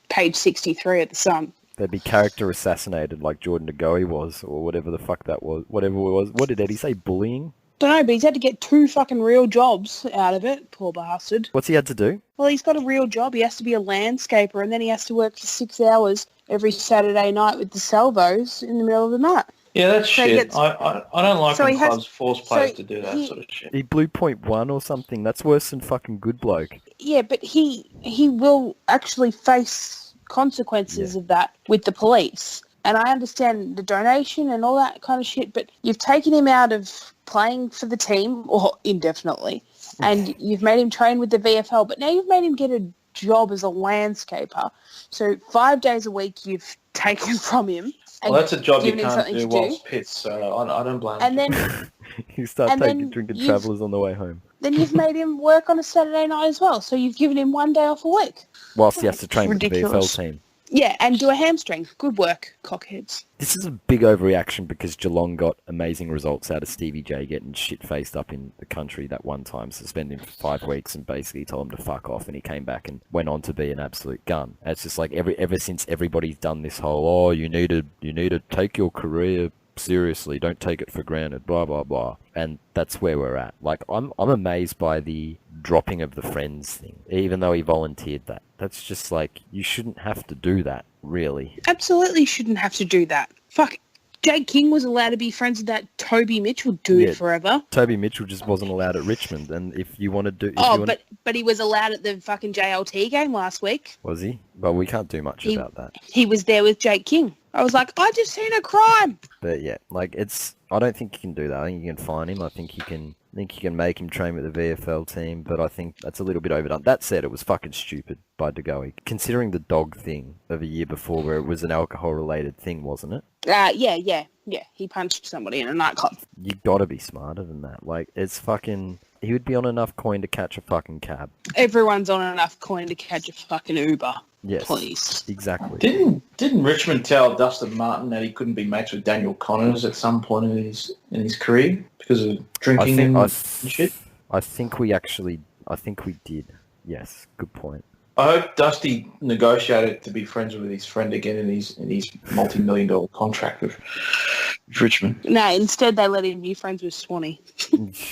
page 63 at the Sun. They'd be character assassinated like Jordan Ngoe was, or whatever the fuck that was. Whatever it was. What did Eddie say? Bullying? Don't know, but he's had to get 2 fucking real jobs out of it. Poor bastard. What's he had to do? Well, he's got a real job. He has to be a landscaper, and then he has to work for 6 hours every Saturday night with the salvos in the middle of the night. Yeah, that's So he shit. gets- I don't like so when he has- clubs force players so to do that he- sort of shit. He blew .1 or something. That's worse than fucking good bloke. Yeah, but he will actually face consequences of that with the police. And I understand the donation and all that kind of shit, but you've taken him out of playing for the team, or indefinitely, and you've made him train with the VFL, but now you've made him get a job as a landscaper. So 5 days a week you've taken from him, and Well, that's a job you giving him can't something do to whilst pits, so I don't blame And him. then You start And then drinking you've- travellers on the way home. then you've made him work on a Saturday night as well. So you've given him 1 day off a week. Whilst he has to train with the Ridiculous. VFL team. Yeah, and do a hamstring. Good work, cockheads. This is a big overreaction because Geelong got amazing results out of Stevie J getting shit-faced up in the country that one time, suspended him for 5 weeks and basically told him to fuck off, and he came back and went on to be an absolute gun. And it's just like ever since everybody's done this whole, oh, you need to take your career seriously, don't take it for granted, blah blah blah, and that's where we're at. Like I'm amazed by the dropping of the Friends thing, even though he volunteered that. That's just like, you shouldn't have to do that, really. Absolutely shouldn't have to do that. Fuck. Jake King was allowed to be friends with that Toby Mitchell dude Yeah. forever. Toby Mitchell just wasn't allowed at Richmond, and if you want to do, But he was allowed at the fucking JLT game last week. was he? Well, we can't do much about that. He was there with Jake King. I was like, I just seen a crime. But yeah, like I don't think you can do that. I think you can fine him. I think you can make him train with the VFL team, but I think that's a little bit overdone. That said, it was fucking stupid by De Goey, considering the dog thing of a year before where it was an alcohol-related thing, wasn't it? Yeah. He punched somebody in a nightclub. You gotta be smarter than that. Like, it's fucking... He would be on enough coin to catch a fucking cab. Everyone's on enough coin to catch a fucking Uber. Yes. Please. Exactly. Didn't Richmond tell Dustin Martin that he couldn't be mates with Daniel Connors at some point in his career because of drinking and shit? I think we did. Yes, good point. I hope Dusty negotiated to be friends with his friend again in his multi-million-dollar contract with Richmond. No, instead they let him be friends with Swanee.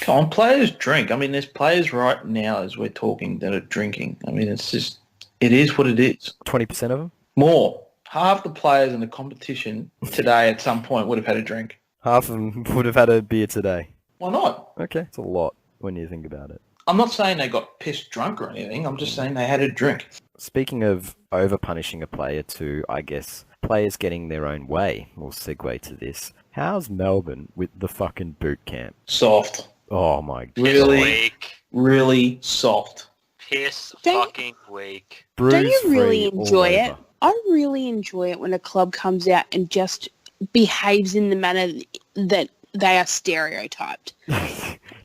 Come on, players drink. I mean, there's players right now as we're talking that are drinking. I mean, it is what it is. 20% of them? More. Half the players in the competition today at some point would have had a drink. Half of them would have had a beer today. Why not? Okay, it's a lot when you think about it. I'm not saying they got pissed drunk or anything. I'm just saying they had a drink. Speaking of over-punishing a player to, I guess, players getting their own way, we'll segue to this. How's Melbourne with the fucking boot camp? Soft. Oh my god. Really soft. Piss Don't- fucking weak. Don't you really Bruise-free enjoy all it? over. I really enjoy it when a club comes out and just behaves in the manner that they are stereotyped.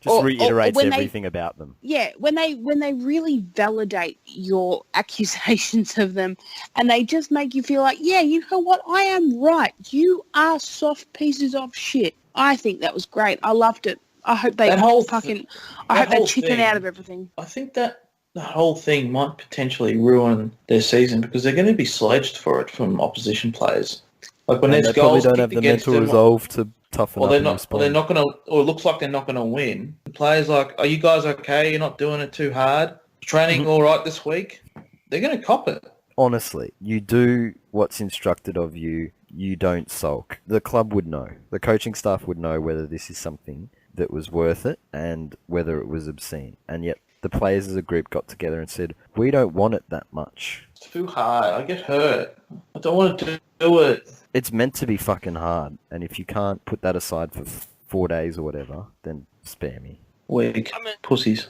Just reiterates when everything about them. Yeah, when they really validate your accusations of them and they just make you feel like, yeah, you know what, I am right. You are soft pieces of shit. I think that was great. I loved it. I hope they That whole I hope they whole chicken thing- out of everything. I think that the whole thing might potentially ruin their season because they're going to be sledged for it from opposition players. Like when And there's they probably goals don't kicked have the against mental them, resolve to toughen or up they're and not, or respond. they're not going to, or it looks like they're not going to win. The players like, are you guys okay? You're not doing it too hard. Training all right this week. They're going to cop it. Honestly, you do what's instructed of you. You don't sulk. The club would know. The coaching staff would know whether this is something that was worth it and whether it was obscene. And yet the players as a group got together and said, we don't want it that much. It's too hard. I get hurt. I don't want to do it. It's meant to be fucking hard. And if you can't put that aside for 4 days or whatever, then spare me. Weak I mean- pussies.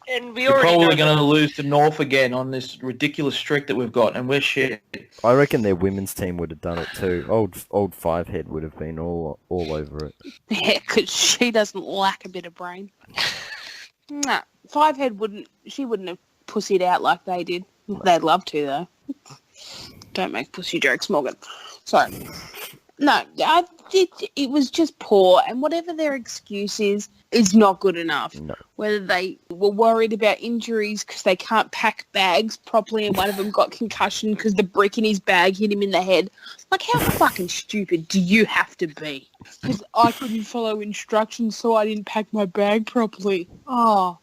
And we You're already probably know going to lose to North again on this ridiculous streak that we've got, and we're shit. I reckon their women's team would have done it too. Old Fivehead would have been all over it. Yeah, because she doesn't lack a bit of brain. Nah, Fivehead wouldn't have pussied out like they did. They'd love to, though. Don't make pussy jokes, Morgan. Sorry. No, it was just poor, and whatever their excuse is not good enough. No. Whether they were worried about injuries because they can't pack bags properly and one of them got concussion because the brick in his bag hit him in the head. Like, how fucking stupid do you have to be? Because I couldn't follow instructions, so I didn't pack my bag properly. Oh,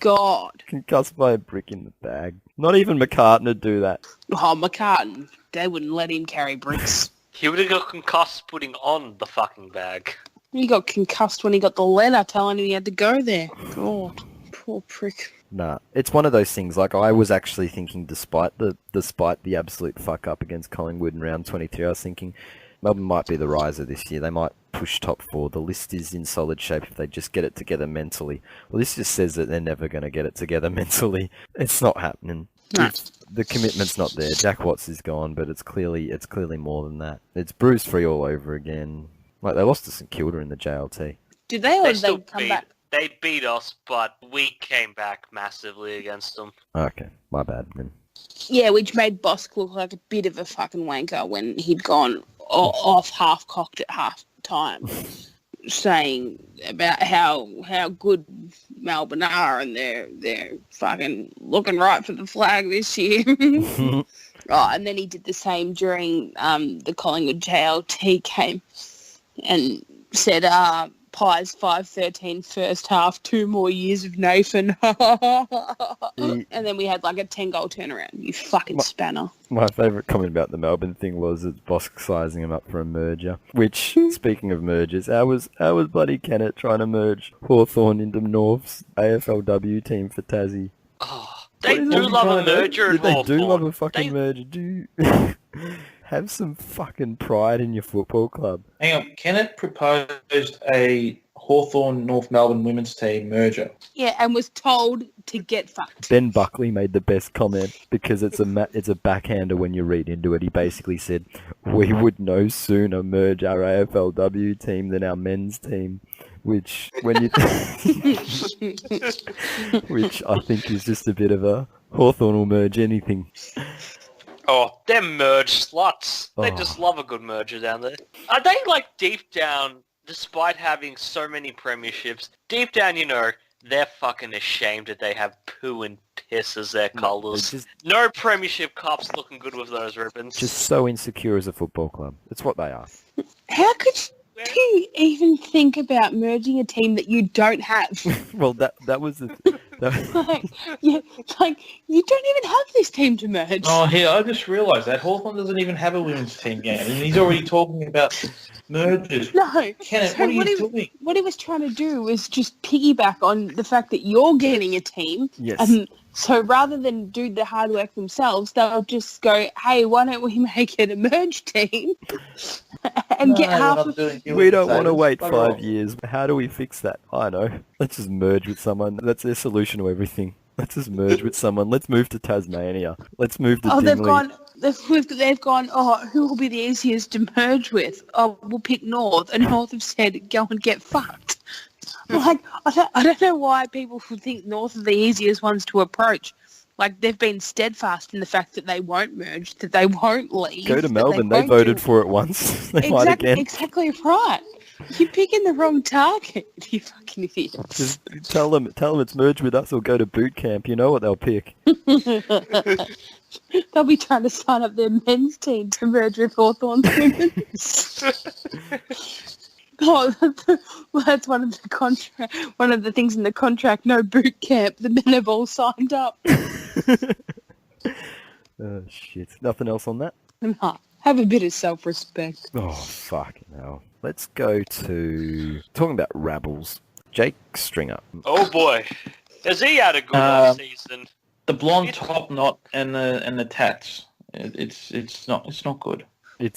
God. Concussed by a brick in the bag. Not even McCartan would do that. Oh, McCartan. They wouldn't let him carry bricks. he would have got concussed putting on the fucking bag. He got concussed when he got the letter telling him he had to go there. God, poor prick. Nah, it's one of those things. Like, I was actually thinking, despite the absolute fuck up against Collingwood in round 23, I was thinking Melbourne might be the riser this year. They might push top 4. The list is in solid shape if they just get it together mentally. Well, this just says that they're never going to get it together mentally. It's not happening. No. The commitment's not there. Jack Watts is gone, but it's clearly more than that. It's Bruce Free all over again. Like, they lost to St Kilda in the JLT. Did they, or They did still they come beat. back? They beat us, but we came back massively against them. Okay, my bad. Then. Yeah, which made Bosk look like a bit of a fucking wanker when he'd gone off half-cocked at half-time, saying about how good Melbourne are and they're fucking looking right for the flag this year. Oh, and then he did the same during the Collingwood JLT game and said, Pies 5-13 first half, 2 more years of Nathan. And then we had like a 10-goal turnaround. You fucking spanner. My favourite comment about the Melbourne thing was it's Bosk sizing him up for a merger. Which, speaking of mergers, how was bloody Kennett trying to merge Hawthorn into North's AFLW team for Tassie? Oh, they do love a merger at They Hawthorn. do love a fucking merger. Do have some fucking pride in your football club. Hang on, Kennett proposed a Hawthorn North Melbourne women's team merger. Yeah, and was told to get fucked. Ben Buckley made the best comment because it's a backhander when you read into it. He basically said, "We would no sooner merge our AFLW team than our men's team," which when you which I think is just a bit of a Hawthorn will merge anything. Oh, they're merge sluts. They Oh. just love a good merger down there. Are they, like, deep down, despite having so many premierships, deep down, you know, they're fucking ashamed that they have poo and piss as their colours. just- No premiership cups looking good with those ribbons. Just so insecure as a football club. That's what they are. How could you even think about merging a team that you don't have? Well, that was the. like, you don't even have this team to merge. Oh, here, I just realised that Hawthorn doesn't even have a women's team yet, and he's already talking about mergers. No. Kenneth, So what are you doing? What he was trying to do was just piggyback on the fact that you're getting a team. Yes. So rather than do the hard work themselves, they'll just go, hey, why don't we make it a merge team and get half of... We don't want to wait 5 years. How do we fix that? I know. Let's just merge with someone. That's their solution to everything. Let's just merge with someone. Let's move to Tasmania. Let's move to Dingley. They've gone, oh, who will be the easiest to merge with? Oh, we'll pick North. And North have said, go and get fucked. Like, I don't know why people would think North are the easiest ones to approach. Like, they've been steadfast in the fact that they won't merge, that they won't leave. Go to Melbourne. They voted for it once. They might again. Exactly right. You're picking the wrong target, you fucking idiot. Just tell them it's merge with us or go to boot camp. You know what they'll pick. They'll be trying to sign up their men's team to merge with Hawthorn's women's. Oh, that's one of the things in the contract. No boot camp. The men have all signed up. Oh shit! Nothing else on that? Nah, have a bit of self-respect. Oh fucking hell! Let's go to talking about rabbles. Jake Stringer. Oh boy. Has he had a good off-season? The blonde top knot and the tats. It's not good.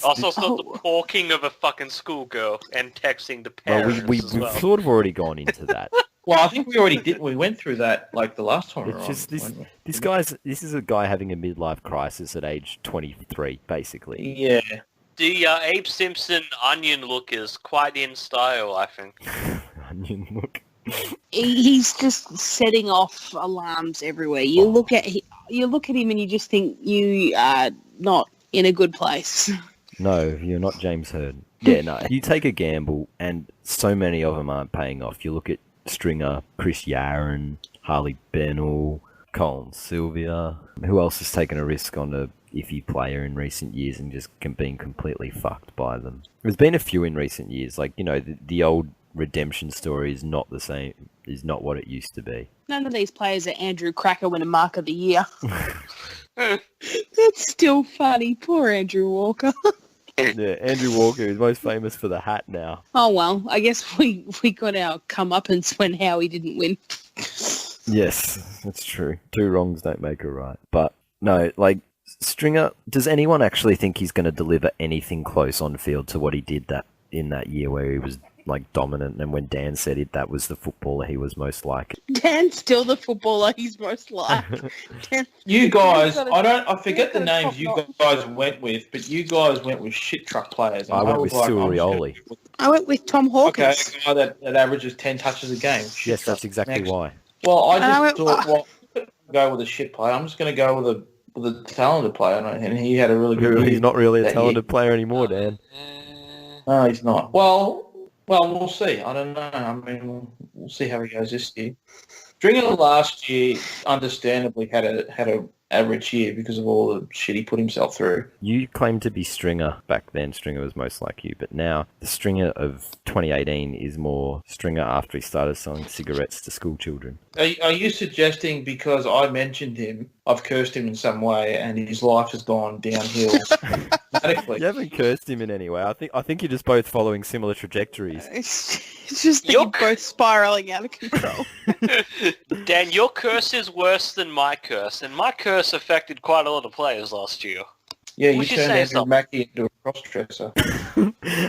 Also, it's not the porking of a fucking schoolgirl and texting the Well, parents we've as well. sort of already gone into that. Well, I think we already did. We went through that like the last time. It's just this is a guy having a midlife crisis at age 23, basically. Yeah. The Abe Simpson onion look is quite in style, I think. Onion look. He's just setting off alarms everywhere. You look at him and you just think you are not in a good place. No, you're not James Heard. Yeah, no. You take a gamble, and so many of them aren't paying off. You look at Stringer, Chris Yaron, Harley Bennell, Colin Sylvia. Who else has taken a risk on a iffy player in recent years and just been completely fucked by them? There's been a few in recent years. Like, you know, the old redemption story is not the same, is not what it used to be. None of these players are Andrew Cracker win a Mark of the Year. That's still funny. Poor Andrew Walker. Yeah, Andrew Walker is most famous for the hat now. Oh, well, I guess we got our comeuppance when Howie didn't win. Yes, that's true. 2 wrongs don't make a right. But, no, like, Stringer, does anyone actually think he's going to deliver anything close on field to what he did in that year where he was, like dominant, and when Dan said it, that was the footballer he was most like. Dan's still the footballer he's most like. You guys, Dan's I forget the got a names top you knot. guys went with, but you guys went with shit truck players. And I went was with like, I'm just gonna Surioli. go with- I went with Tom Okay, Hawkins. a guy that averages 10 touches a game. Shit Yes, truck. that's exactly Next. why. Well, I And I just went- thought, well, I'm not gonna go with a shit player. I'm just going to go with a talented player, and he had a really good year. He's not really a that talented year. player anymore, Dan. No, he's not. Well, we'll see. I don't know. I mean, we'll see how he goes this year. Stringer last year, understandably, had a average year because of all the shit he put himself through. You claimed to be Stringer back then. Stringer was most like you, but now the Stringer of 2018 is more Stringer after he started selling cigarettes to school children. Are you suggesting because I mentioned him, I've cursed him in some way, and his life has gone downhill dramatically? You haven't cursed him in any way. I think you're just both following similar trajectories. It's just that You're you're both spiraling out of control. Dan, your curse is worse than my curse, and my curse affected quite a lot of players last year. Yeah, you We should turned say Andrew something. Mackie into a cross-dresser.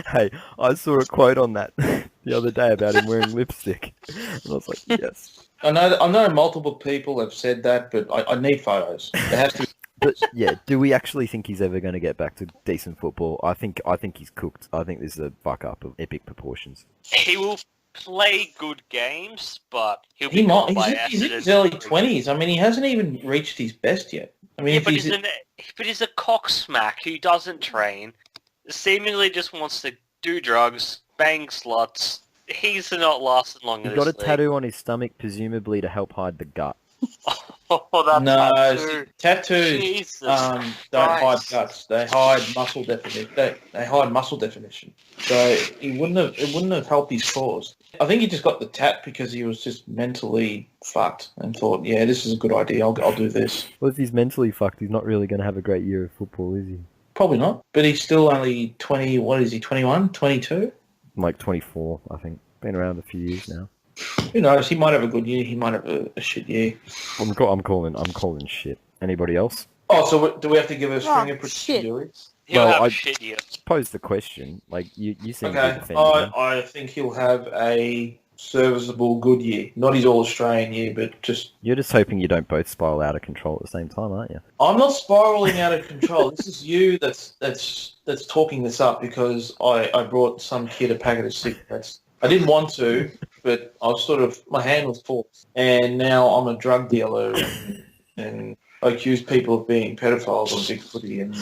Hey, I saw a quote on that the other day about him wearing lipstick. And I was like, yes. I know multiple people have said that, but I need photos. There has to be. But yeah, do we actually think he's ever going to get back to decent football? I think he's cooked. I think this is a fuck up of epic proportions. He will play good games, but he'll be He might. caught by He's in accident. his early 20s. I mean, he hasn't even reached his best yet. I mean, Yeah, if but he's he's a cocksmack who doesn't train, seemingly just wants to do drugs, bang sluts. He's not lasting long in He got a this league. tattoo on his stomach, presumably to help hide the gut. Oh, that no tattoo. tattoos Jesus don't hide Christ. guts. They hide muscle definition. They hide muscle definition. So it wouldn't have helped his cause. I think he just got the tat because he was just mentally fucked and thought, yeah, this is a good idea. I'll do this. Well, if he's mentally fucked, he's not really going to have a great year of football, is he? Probably not. But he's still only 20. What is he? 21? 22? Like 24, I think. Been around a few years now. Who knows? He might have a good year. He might have a shit year. I'm calling shit. Anybody else? Oh, so do we have to give a stringer shit. prediction, do we? He'll Well, have I- a shit year. Pose the question. Like you seem to Okay. be defending him. I think he'll have a serviceable good year. Not his All-Australian year, but just... You're just hoping you don't both spiral out of control at the same time, aren't you? I'm not spiraling out of control. This is you that's talking this up because I brought some kid a packet of cigarettes. I didn't want to, but I was sort of... My hand was forced. And now I'm a drug dealer and I accuse people of being pedophiles on Big Footy. And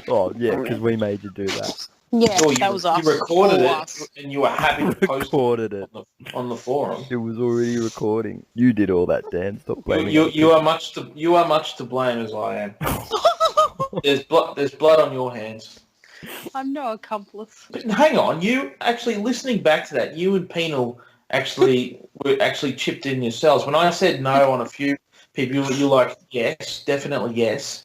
Oh yeah, because we made you do that. Yeah, Oh, that was us. You recorded All it us. and you were happy to post Recorded it. it on the forum. It was already recording. You did all that, Dan. Stop blaming You, other you are much to blame as I am. There's blood on your hands. I'm no accomplice. But hang on, you actually listening back to that, you and Penal were actually chipped in yourselves. When I said no on a few people, you're like, yes, definitely yes.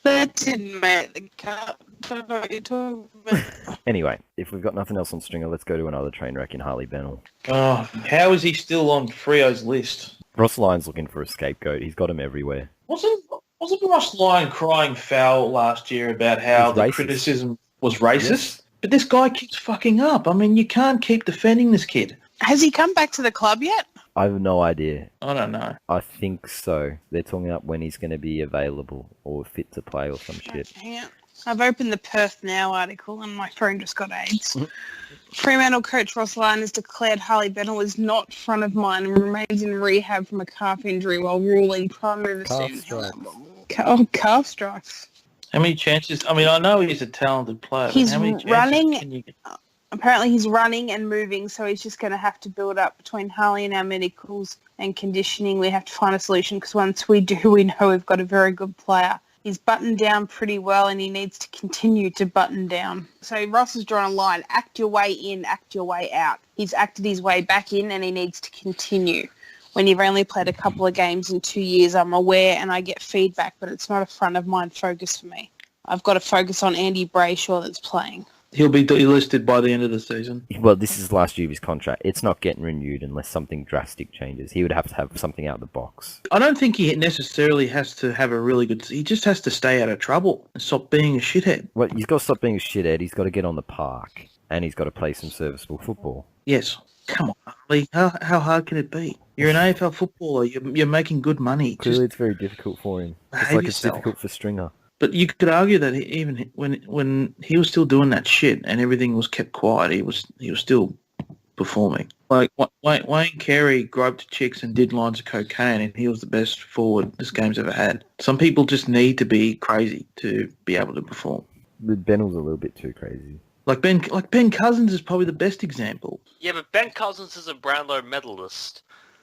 That didn't make the cut. Don't know what you're talking about. Anyway, if we've got nothing else on Stringer, let's go to another train wreck in Harley Bennell. Oh, how is he still on Frio's list? Ross Lyon's looking for a scapegoat. He's got him everywhere. Wasn't Ross Lyon crying foul last year about how He's the racist. criticism was racist? Yes. But this guy keeps fucking up. I mean, you can't keep defending this kid. Has he come back to the club yet? I have no idea. I don't know. I think so. They're talking about when he's going to be available or fit to play or some shit. Hang on. I've opened the Perth Now article and my phone just got AIDS. Fremantle coach Ross Lyon has declared Harley Bennell is not front of mind and remains in rehab from a calf injury while ruling primary Calf season. strikes. Calf strikes. How many chances? I mean, I know he's a talented player. But He's how many chances running- Can you get? Apparently he's running and moving, so he's just going to have to build up between Harley and our medicals and conditioning. We have to find a solution because once we do, we know we've got a very good player. He's buttoned down pretty well and he needs to continue to button down. So Ross has drawn a line. Act your way in, act your way out. He's acted his way back in and he needs to continue. When you've only played a couple of games in 2 years, I'm aware and I get feedback, but it's not a front of mind focus for me. I've got to focus on Andy Brayshaw that's playing. He'll be delisted by the end of the season. Well, this is the last year of his contract. It's not getting renewed unless something drastic changes. He would have to have something out of the box. I don't think he necessarily has to have a really good... He just has to stay out of trouble and stop being a shithead. Well, he's got to stop being a shithead. He's got to get on the park. And he's got to play some serviceable football. Yes. Come on, Harley. How hard can it be? You're an AFL footballer. You're making good money. Clearly, it's very difficult for him. Just behave like it's yourself. difficult for Stringer. But you could argue that even when he was still doing that shit and everything was kept quiet, he was still performing. Like Wayne Carey groped chicks and did lines of cocaine, and he was the best forward this game's ever had. Some people just need to be crazy to be able to perform. Ben was a little bit too crazy. Like Ben Cousins is probably the best example. Yeah, but Ben Cousins is a Brownlow medalist.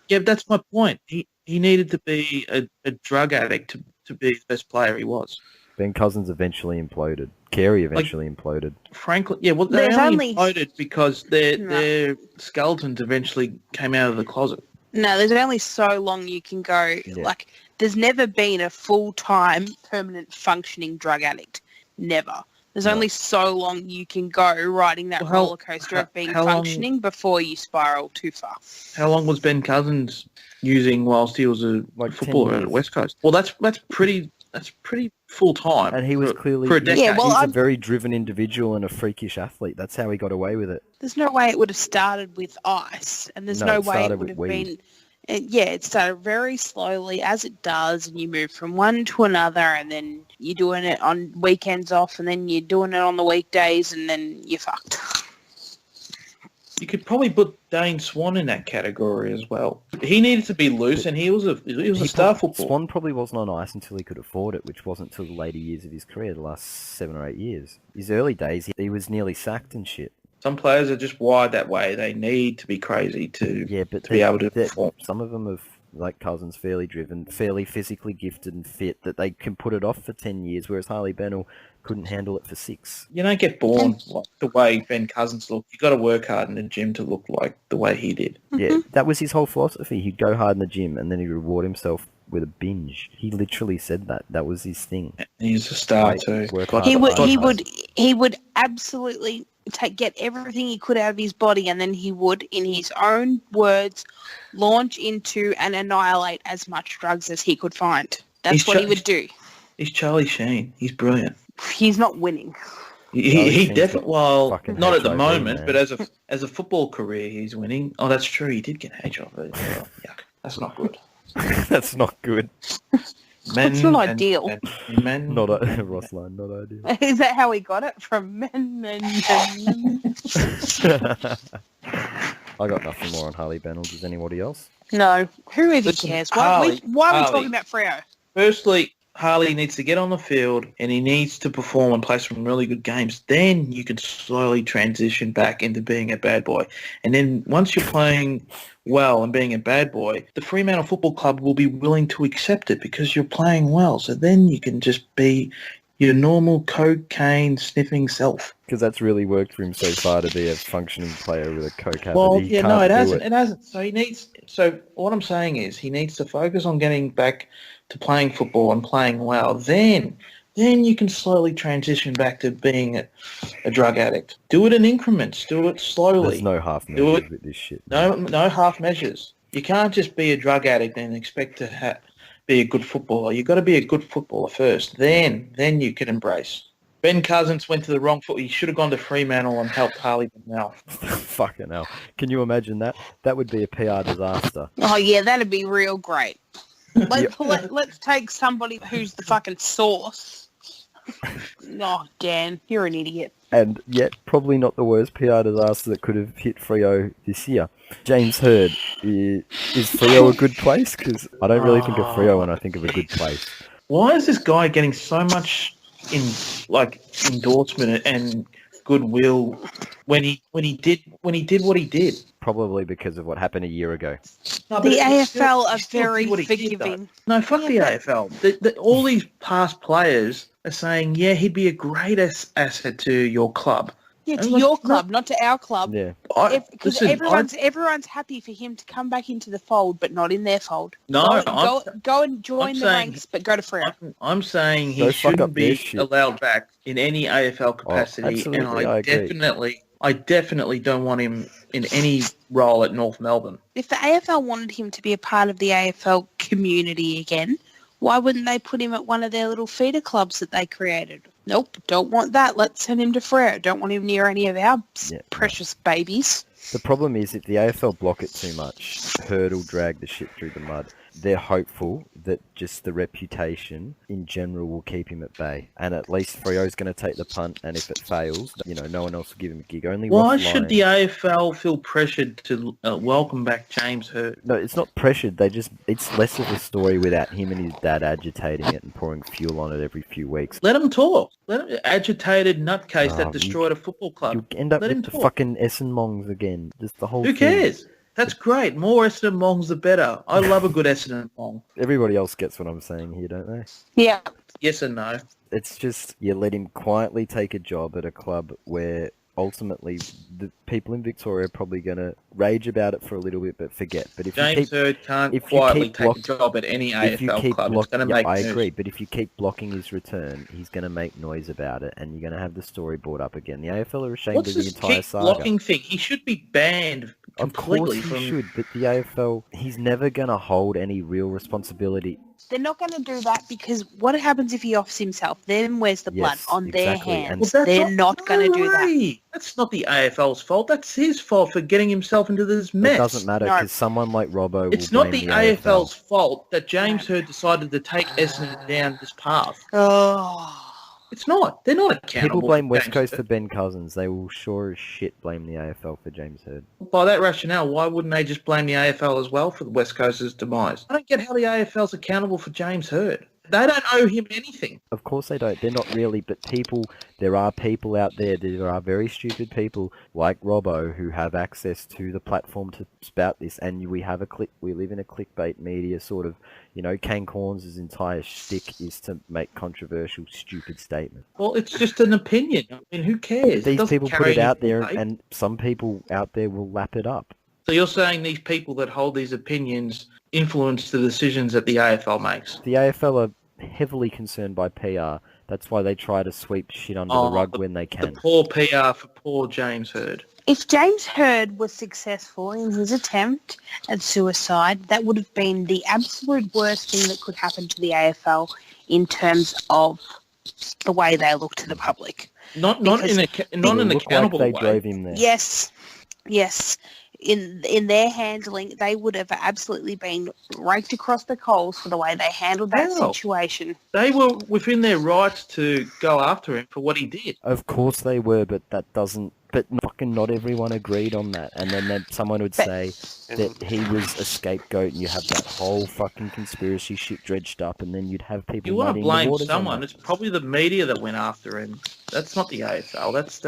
Yeah, but that's my point. He needed to be a drug addict to be the best player he was. Ben Cousins eventually imploded. Carey eventually imploded. Frankly, yeah, well, they There's only only- imploded because their skeletons eventually came out of the closet. No, there's only so long you can go. Yeah. Like, there's never been a full-time, permanent, functioning drug addict. Never. There's only so long you can go riding that Well, roller coaster of being how long- functioning before you spiral too far. How long was Ben Cousins using whilst he was a Like 10 footballer at years. West Coast? Well, that's pretty full time. And he was clearly for a decade. Yeah, well, he's I'm- a very driven individual and a freakish athlete. That's how he got away with it. There's no way it would have started with ice, and there's No, no it way started it would with have weed. been. It started very slowly, as it does, and you move from one to another, and then you're doing it on weekends off, and then you're doing it on the weekdays, and then you're fucked. You could probably put Dane Swan in that category as well. He needed to be loose, and he was a star footballer. Swan probably wasn't on ice until he could afford it, which wasn't until the later years of his career, the last 7 or 8 years. His early days, he was nearly sacked and shit. Some players are just wired that way. They need to be crazy to be able to perform. Some of them have, like Cousins, fairly driven, fairly physically gifted and fit, that they can put it off for 10 years, whereas Harley Bennell couldn't handle it for 6. You don't get born like the way Ben Cousins looked. You got to work hard in the gym to look like the way he did. Yeah, that was his whole philosophy. He'd go hard in the gym and then he'd reward himself with a binge. He literally said that. That was his thing. And he's a star Right, too. work God- hard. He would absolutely get everything he could out of his body, and then he would, in his own words, launch into and annihilate as much drugs as he could find. That's He's what he would do. He's Charlie Sheen. He's brilliant. He's not winning. He Sheen's definitely, got fucking not at the HIV, moment, man. but as a football career, he's winning. Oh, that's true. He did get HIV. Oh, yuck. That's not good. That's not good. It's not ideal. Men. Not a Ross line, not ideal. Is that how he got it? From men. I got nothing more on Harley Bennell. Does anybody else? No. Who even Listen, cares? Harley, Why are we Harley. talking about Freo? Firstly, Harley needs to get on the field and he needs to perform and play some really good games. Then you can slowly transition back into being a bad boy. And then once you're playing well and being a bad boy, the Fremantle Football Club will be willing to accept it because you're playing well. So then you can just be your normal cocaine-sniffing self. Because that's really worked for him so far to be a functioning player with a coke habit. Well, He yeah, can't no, it do hasn't. It hasn't. So what I'm saying is he needs to focus on getting back to playing football and playing well. Then you can slowly transition back to being a drug addict. Do it in increments. Do it slowly. There's no half Do measures it. with this shit. No half measures. You can't just be a drug addict and expect to be a good footballer. You've got to be a good footballer first. Then you can embrace. Ben Cousins went to the wrong foot. He should have gone to Fremantle and helped Harley Bennell. Fucking hell. Can you imagine that? That would be a PR disaster. Oh, yeah, that'd be real great. Let's take somebody who's the fucking source. Oh, Dan, you're an idiot. And yet, probably not the worst PR disaster that could have hit Freo this year. James Hird, is Freo a good place? Because I don't really think of Freo when I think of a good place. Why is this guy getting so much endorsement and goodwill when he did what he did? Probably because of what happened a year ago. No, The but AFL he are still very did what he did, though. forgiving. No, fuck the AFL. All these past players are saying, yeah, he'd be a great asset to your club. Yeah, to And look, your club, not to our club. Yeah. Because everyone's happy for him to come back into the fold, but not in their fold. No, go and join the saying- ranks, but go to Freo. I'm saying he Don't fuck up shouldn't their be shit. allowed back in any AFL capacity, absolutely, and I agree. I definitely don't want him in any role at North Melbourne. If the AFL wanted him to be a part of the AFL community again, why wouldn't they put him at one of their little feeder clubs that they created? Nope, don't want that. Let's send him to Freo. Don't want him near any of our precious babies. The problem is if the AFL block it too much, Herd will drag the shit through the mud. They're hopeful that just the reputation in general will keep him at bay. And at least Freo's going to take the punt, and if it fails, no one else will give him a gig. Only Why Ross should the AFL feel pressured to welcome back James Herd? No, it's not pressured. It's less of a story without him and his dad agitating it and pouring fuel on it every few weeks. Let him talk. Let him agitated nutcase that destroyed a football club. You end up Let him with the talk. fucking Essendon Mongs again. Just the whole Who thing. cares? That's great. More Essendon Mongs, the better. I love a good Essendon Mong. Everybody else gets what I'm saying here, don't they? Yeah. Yes and no. It's just you let him quietly take a job at a club where ultimately the people in Victoria are probably going to rage about it for a little bit but forget. But if James Herd can't if you quietly keep take a job at any AFL club. It's going to make I news. agree, but if you keep blocking his return, he's going to make noise about it, and you're going to have the story brought up again. The AFL are ashamed What's of the this entire keep saga. blocking thing? He should be banned Of course completely he from... should, but the AFL, he's never going to hold any real responsibility. They're not going to do that because what happens if he offs himself? Then where's the blood Yes, on their exactly, and- hands? Well, They're not going to do that. way. That's not the AFL's fault. That's his fault for getting himself into this mess. It doesn't matter No. because someone like Robbo It's will not blame the AFL. AFL's fault that James Herd decided to take Essendon down this path. Oh. It's not. They're not accountable. People blame for West James Coast Herd. for Ben Cousins. They will sure as shit blame the AFL for James Herd. By that rationale, why wouldn't they just blame the AFL as well for the West Coast's demise? I don't get how the AFL's accountable for James Herd. They don't owe him anything. Of course they don't. They're not really, but there are people out there, there are very stupid people like Robbo who have access to the platform to spout this, and we live in a clickbait media sort of, Kane Corns' entire shtick is to make controversial, stupid statements. Well, it's just an opinion. I mean, who cares? These doesn't people put carry it out any there, weight. and some people out there will lap it up. So you're saying these people that hold these opinions influence the decisions that the AFL makes? The AFL are heavily concerned by PR. That's why they try to sweep shit under the rug when they The can. poor PR for poor James Herd. If James Herd was successful in his attempt at suicide, that would have been the absolute worst thing that could happen to the AFL in terms of the way they look to the public. Not in an It looked accountable like they way. drove him there. Yes. In their handling, they would have absolutely been raked across the coals for the way they handled that Wow. situation. They were within their rights to go after him for what he did. Of course they were, but that doesn't... But fucking not everyone agreed on that. And then someone would say that he was a scapegoat, and you have that whole fucking conspiracy shit dredged up, and then you'd have people You want to muddying the blame waters on someone? that. It's probably the media that went after him. That's not the AFL. That's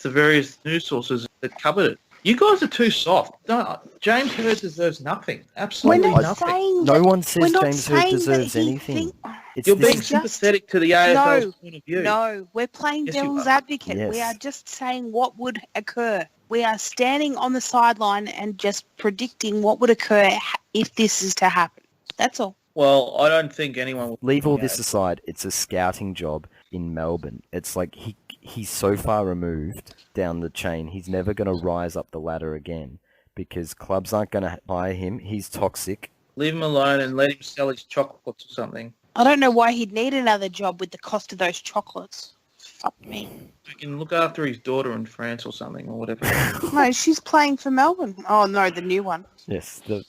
the various news sources that covered it. You guys are too soft. No, James Herd deserves nothing. Absolutely We're not nothing. saying No that, one we're says not James Herd saying that deserves he anything. It's You're this being is- sympathetic to the AFL's point of view. No, we're playing Yes, you devil's are. advocate. We Yes. are just saying what would occur. We are standing on the sideline and just predicting what would occur if this is to happen. That's all. Well, I don't think anyone will... Leave all this aside. It's a scouting job in Melbourne. It's like he's so far removed down the chain. He's never going to rise up the ladder again because clubs aren't going to hire him. He's toxic. Leave him alone and let him sell his chocolates or something. I don't know why he'd need another job with the cost of those chocolates. Fuck me. He can look after his daughter in France or something or whatever. No, she's playing for Melbourne. Oh, no, the new one. Yes, the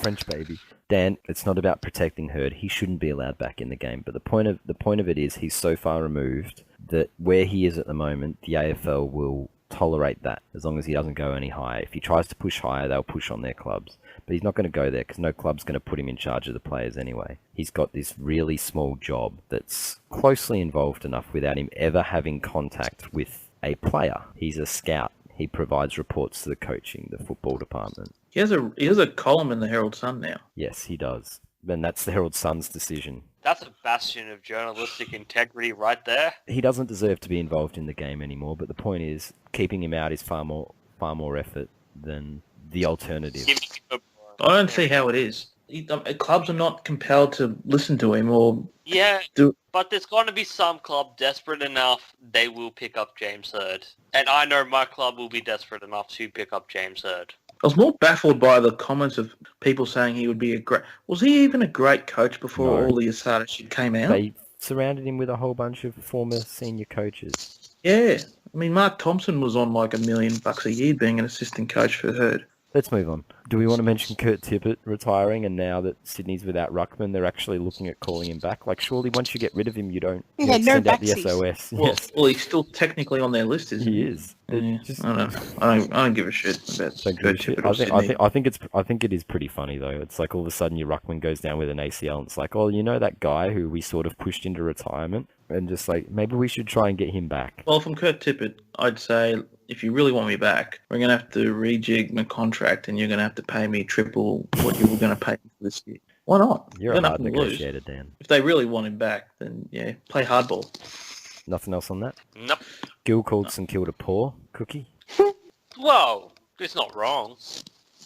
French baby. Dan, it's not about protecting Herd. He shouldn't be allowed back in the game. But the point of it is he's so far removed that where he is at the moment, the AFL will tolerate that as long as he doesn't go any higher. If he tries to push higher, they'll push on their clubs. But he's not going to go there because no club's going to put him in charge of the players anyway. He's got this really small job that's closely involved enough without him ever having contact with a player. He's a scout. He provides reports to the coaching, the football department. He has a column in the Herald Sun now. Yes, he does. And that's the Herald Sun's decision. That's a bastion of journalistic integrity right there. He doesn't deserve to be involved in the game anymore, but the point is, keeping him out is far more effort than the alternative. Give me a- I don't see how it is. Clubs are not compelled to listen to him or... Yeah, Do- but there's going to be some club desperate enough, they will pick up James Herd. And I know my club will be desperate enough to pick up James Herd. I was more baffled by the comments of people saying he would be a great... Was he even a great coach before No. all the Asada shit came out? They surrounded him with a whole bunch of former senior coaches. Yeah. I mean, Mark Thompson was on like $1 million a year being an assistant coach for Herd. Let's move on. Do we want to mention Kurt Tippett retiring, and now that Sydney's without Ruckman, they're actually looking at calling him back? Like, surely once you get rid of him, you don't send out the SOS. Well, he's still technically on their list, isn't he? He is. Yeah. I don't give a shit about Kurt Tippett or Sydney. I think it is pretty funny though. It's like all of a sudden your Ruckman goes down with an ACL, and it's like, oh, you know that guy who we sort of pushed into retirement, and just like maybe we should try and get him back. Well, from Kurt Tippett, I'd say if you really want me back, we're going to have to rejig my contract, and you're going to have to pay me triple what you were going to pay me for this year. Why not? You're a hard negotiator, Dan. If they really want him back, then yeah, play hardball. Nothing else on that? Nope. Gil called St Kilda poor. Cookie? Well, it's not wrong.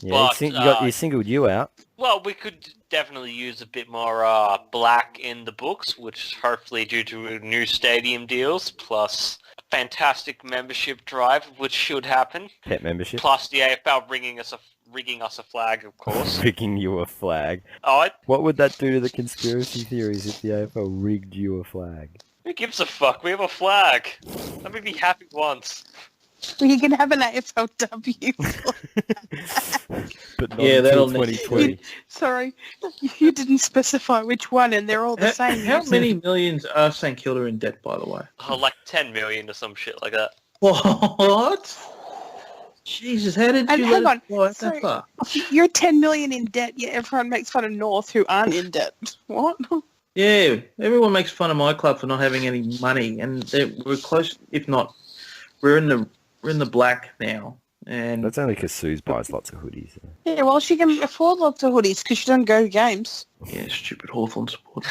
Yeah, But, he singled you out. Well, we could definitely use a bit more black in the books, which is hopefully due to new stadium deals, plus a fantastic membership drive, which should happen. Pet membership? Plus the AFL rigging us a flag, of course. Rigging you a flag. Oh, What would that do to the conspiracy theories if the AFL rigged you a flag? who gives a fuck? We have a flag. Let me be happy once. You can have an AFLW. But not Yeah, until that'll 2020. Sorry, you didn't specify which one, and they're all the same. How many millions are St Kilda in debt, by the way? Oh, like 10 million or some shit like that. What? Jesus, how did And you hang let on, it go out sorry. that far? You're 10 million in debt, yet everyone makes fun of North who aren't in debt. What? Yeah, everyone makes fun of my club for not having any money, and we're close. If not, we're in the black now. And That's only because Suze buys lots of hoodies. Yeah, well, she can afford lots of hoodies because she doesn't go to games. yeah, stupid Hawthorn supporter.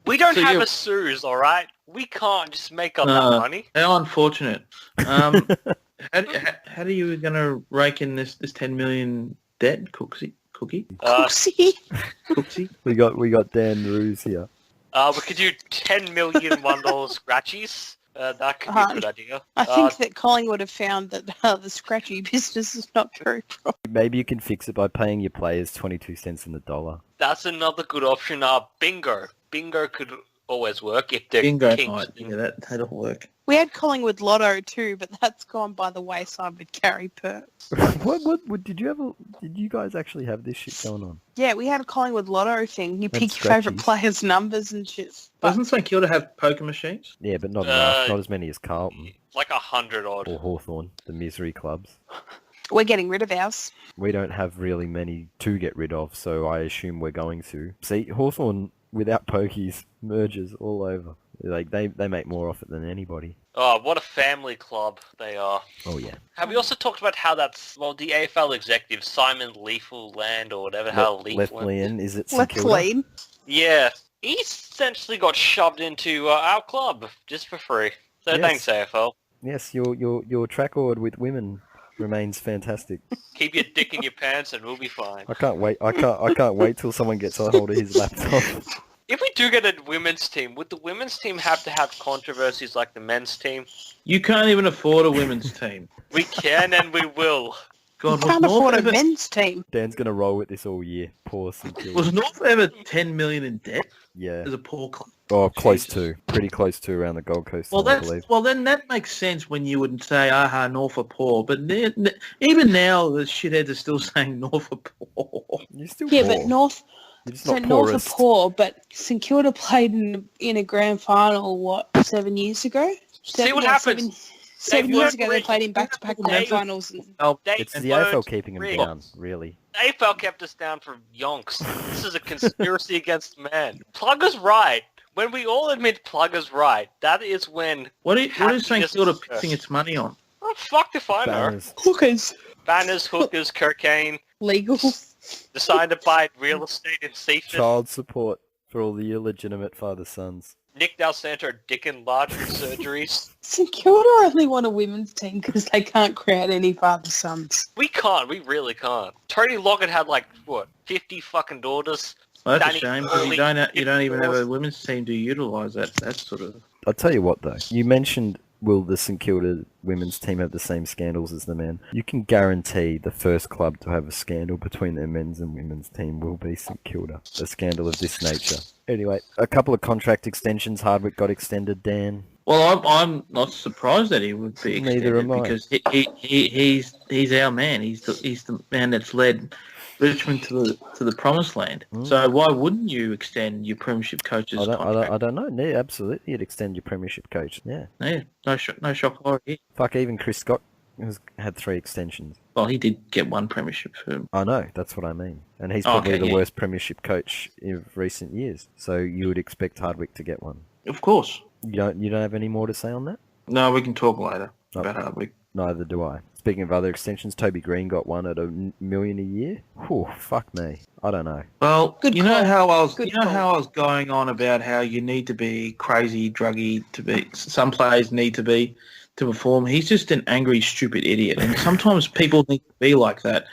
We don't So have you're- a Suze, alright? We can't just make up that money. How unfortunate. How do you going to rake in this 10 million debt, Cookie? Cooksy. Cooksy? We got Dan Ruse here. We could do 10 million $1 scratchies. That could be a good idea. I think that Collingwood have found that the scratchy business is not very profitable. Maybe you can fix it by paying your players 22 cents in the dollar. That's another good option. Bingo. Bingo could always work if they're Bingo kings. night. Yeah, that'll work. We had Collingwood Lotto too, but that's gone by the wayside with Gary Pert. What did you guys actually have this shit going on? Yeah, we had a Collingwood Lotto thing. You That's pick your favourite scratchies. players' numbers and shit. But Doesn't St Kilda have poker machines? Yeah, but not enough. Not as many as Carlton Like 100 odd. or Hawthorn, the misery clubs. we're getting rid of ours. We don't have really many to get rid of, so I assume we're going to. See, Hawthorn without pokies merges all over. Like they make more off it than anybody. Oh, what a family club they are. Oh yeah. Have we also talked about how that's, well, the AFL executive, Simon Leafland or whatever, how Left Leafland... Lean, is it St Let's Kilda? clean. Yeah, he essentially got shoved into our club just for free. So Yes. thanks, AFL. Yes, your track record with women remains fantastic. Keep your dick in your pants and we'll be fine. I can't wait. I can't wait till someone gets a hold of his laptop. If we do get a women's team, would the women's team have to have controversies like the men's team? You can't even afford a women's team. We can and we will. God, Can't afford a men's team. Dan's gonna roll with this all year. Poor St Kilda. was North ever 10 million in debt Yeah. as a poor club? Oh, close Jesus. to. Pretty close to around the Gold Coast. Well, I believe. then that makes sense when you would say, aha, North are poor. But even now, the shitheads are still saying North are poor. You're still Yeah, poor. but North. You're just So not North poorest. are poor, but St Kilda played in a grand final, 7 years ago? See what happens. Seven They years weren't ago, they rigged. played in back-to-back They- grand finals. And It's the AFL keeping them rigged. down, really. AFL kept us down for yonks. This is a conspiracy against man. Plugger's right. When we all admit Plugger's right, that is when... What is St Happiness Kilda is pissing its money on? Oh, fuck if I know. Banners. hookers, Banners, hookers, cocaine, legal. decided to buy real estate in Seaford. Child support for all the illegitimate father sons. Nick Del Santo dick enlargement surgeries. St Kilda only want a women's team because they can't create any father sons. We can't. We really can't. Tony Lockett had 50 fucking daughters. Well, that's Danny a shame because Foley, you don't even have a women's team to utilise that sort of... I'll tell you what though. You mentioned will the St Kilda women's team have the same scandals as the men? You can guarantee the first club to have a scandal between their men's and women's team will be St Kilda. A scandal of this nature. Anyway, a couple of contract extensions. Hardwick got extended, Dan. Well, I'm not surprised that he would be Neither extended am I. because he's our man. He's the man that's led Richmond to the promised land. So why wouldn't you extend your premiership coach's contract? I don't know. Yeah, absolutely, you'd extend your premiership coach. Yeah. Yeah, no shock horror here. Fuck, even Chris Scott has had 3 extensions. Well, he did get 1 premiership for him. I know, that's what I mean. And he's probably the yeah. worst premiership coach of recent years. So you would expect Hardwick to get one. Of course. You don't have any more to say on that? No, we can talk later about Hardwick. Neither do I. Speaking of other extensions, Toby Green got one at $1 million a year. Whew, fuck me. I don't know. Well, Good you know call. how I was, Good you know call. how I was going on about how you need to be crazy, druggy to be. Some players need to be to perform. He's just an angry, stupid idiot, and sometimes people need to be like that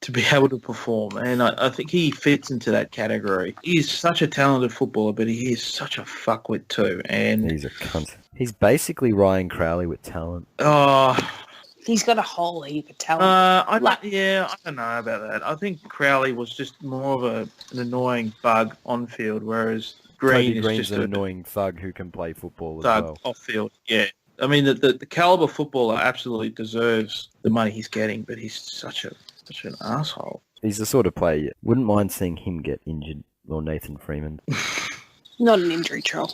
to be able to perform. And I think he fits into that category. He's such a talented footballer, but he is such a fuckwit too. And He's a cunt. He's basically Ryan Crowley with talent. He's got a whole heap of talent. I don't know about that. I think Crowley was just more of an annoying bug on field, whereas Toby Green is Green's just an an annoying thug who can play football as thug well. off field. Yeah, I mean the caliber footballer absolutely deserves the money he's getting, but he's such an asshole. He's the sort of player you wouldn't mind seeing him get injured, or Nathan Freeman. Not an injury troll.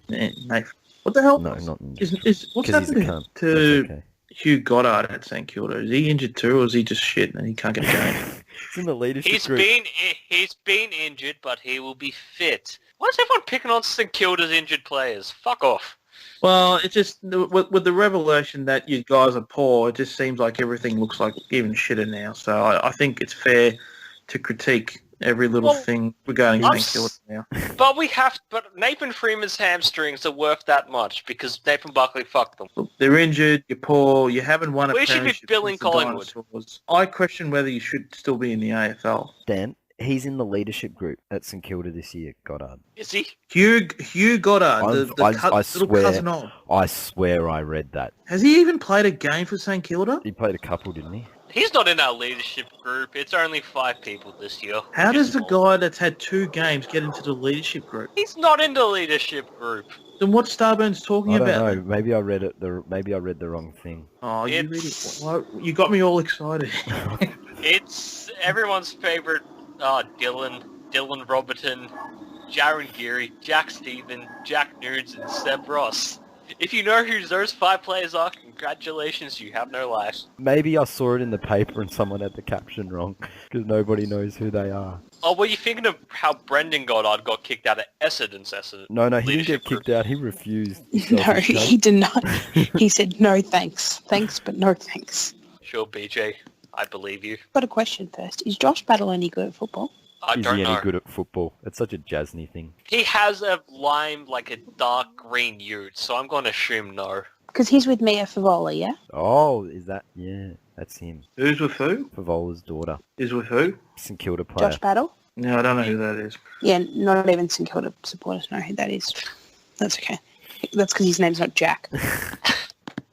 Nathan, what the hell? No, not injured. What's 'Cause he's a happened cunt. to That's okay. Hugh Goddard at St Kilda? Is he injured too, or is he just shit and he can't get a game? It's in the leadership He's group. been injured, but he will be fit. Why is everyone picking on St Kilda's injured players? Fuck off. Well, it just with the revelation that you guys are poor, it just seems like everything looks like even shitter now. So I think it's fair to critique every little thing regarding St Kilda now. But Nathan Freeman's hamstrings are worth that much because Nathan Buckley fucked them. Look, they're injured, you're poor, you haven't won a We should be premiership billing since the Collingwood. dinosaurs. I question whether you should still be in the AFL. Dan, he's in the leadership group at St Kilda this year, Goddard. Is he? Hugh Goddard, I little swear, cousin of. I swear I read that. Has he even played a game for St Kilda? He played a couple, didn't he? He's not in our leadership group. It's only 5 people this year. How which is does the small. guy that's had 2 games get into the leadership group? He's not in the leadership group. Then what's Starburns talking I don't about? know. Maybe I read it. Maybe I read the wrong thing. Oh, you It's- really, you got me all excited. It's everyone's favourite Dylan Roberton, Jaron Geary, Jack Stephen, Jack Nudes, and Seb Ross. If you know who those 5 players are, congratulations, you have no life. Maybe I saw it in the paper and someone had the caption wrong because nobody knows who they are. Oh, were you thinking of how Brendan Goddard got kicked out of Essendon's No, he didn't leadership get kicked group? out. He refused. No, Selfish cunt. he did not. He said, no thanks. Thanks, but no thanks. Sure, BJ, I believe you. Got a question first. Is Josh Battle any good at football? I Is don't he know. any good at football? It's such a Jasny thing. He has a lime like a dark green ute, so I'm going to assume no. Because he's with Mia Favola, yeah? Oh, is that? Yeah, that's him. Who's with who? Favola's daughter. Is with who? St Kilda player. Josh Battle? No, I don't know who that is. Yeah, not even St Kilda supporters know who that is. That's okay. That's because his name's not Jack.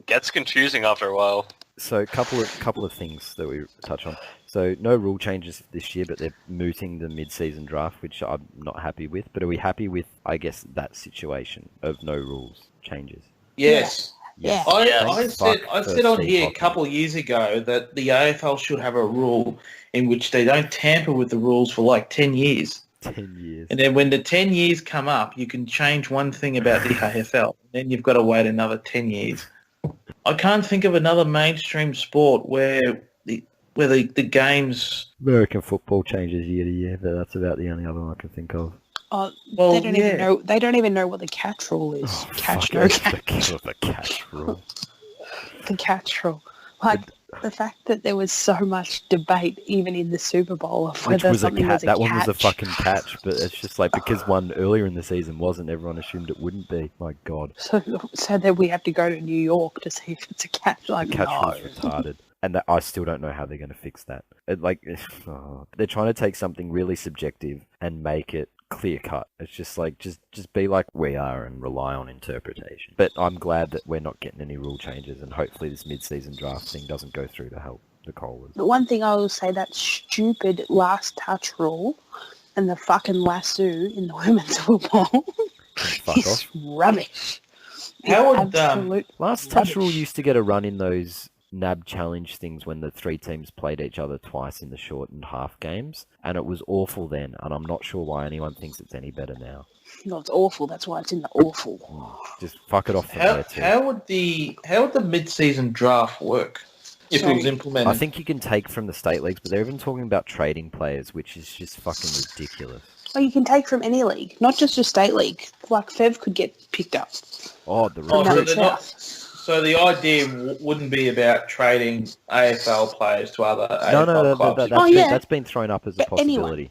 Gets confusing after a while. So, couple of things that we touch on. So, no rule changes this year, but they're mooting the mid-season draft, which I'm not happy with. But are we happy with, I guess, that situation of no rules changes? Yes. Yeah. I Thank I fuck said for on Steve here a Hockey. couple of years ago that the AFL should have a rule in which they don't tamper with the rules for like 10 years. 10 years. And then when the 10 years come up, you can change one thing about the AFL. Then you've got to wait another 10 years. I can't think of another mainstream sport where the games... American football changes year to year, but that's about the only other one I can think of. Oh, Well, they don't yeah. even know. They don't even know what the catch rule is. Oh, Catch fuck no it, catch. The catch rule. The catch rule. Like the fact that there was so much debate, even in the Super Bowl, of Which whether was a something cat. was a That catch. one was a fucking catch, but it's just like because one earlier in the season wasn't, everyone assumed it wouldn't be. My God, So that we have to go to New York to see if it's a catch. the Like catch no. was retarded, and that, I still don't know how they're going to fix that. They're trying to take something really subjective and make it clear cut. It's just like just be like we are and rely on interpretation. But I'm glad that we're not getting any rule changes, and hopefully this mid-season draft thing doesn't go through to help the Koalas. But one thing I will say, that stupid last touch rule and the fucking lasso in the women's football Fuck is off. rubbish. How would Absolute Last touch rule rubbish. used to get a run in those NAB challenge things when the three teams played each other twice in the shortened half games, and it was awful then, and I'm not sure why anyone thinks it's any better now. No, it's awful. That's why it's in the awful. Just fuck it off from How, there too. how would the mid-season draft work if it was implemented? I think you can take from the state leagues, but they're even talking about trading players, which is just fucking ridiculous. Well, you can take from any league, not just a state league. Like Fev could get picked up. Oh, the Oh, so recruit. they're not. So the idea wouldn't be about trading AFL players to other AFL clubs. Oh, yeah. That's been thrown up as a But anyone. possibility.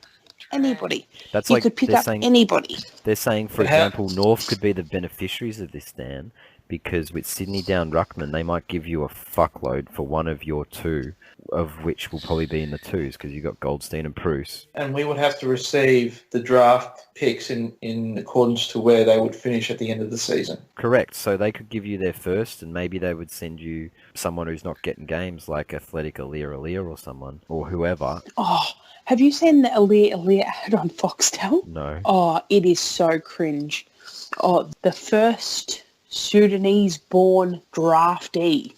Anybody. That's You like could pick they're up saying. anybody. They're saying, for But how- example, North could be the beneficiaries of this, Dan, because with Sydney down ruckman, they might give you a fuckload for one of your two, of which will probably be in the twos, because you've got Goldstein and Bruce. And we would have to receive the draft picks in accordance to where they would finish at the end of the season. Correct. So they could give you their first, and maybe they would send you someone who's not getting games, like Athletic Alir or someone, or whoever. Oh, have you seen the Alir ad on Foxtel? No. Oh, it is so cringe. Oh, the first Sudanese-born draftee.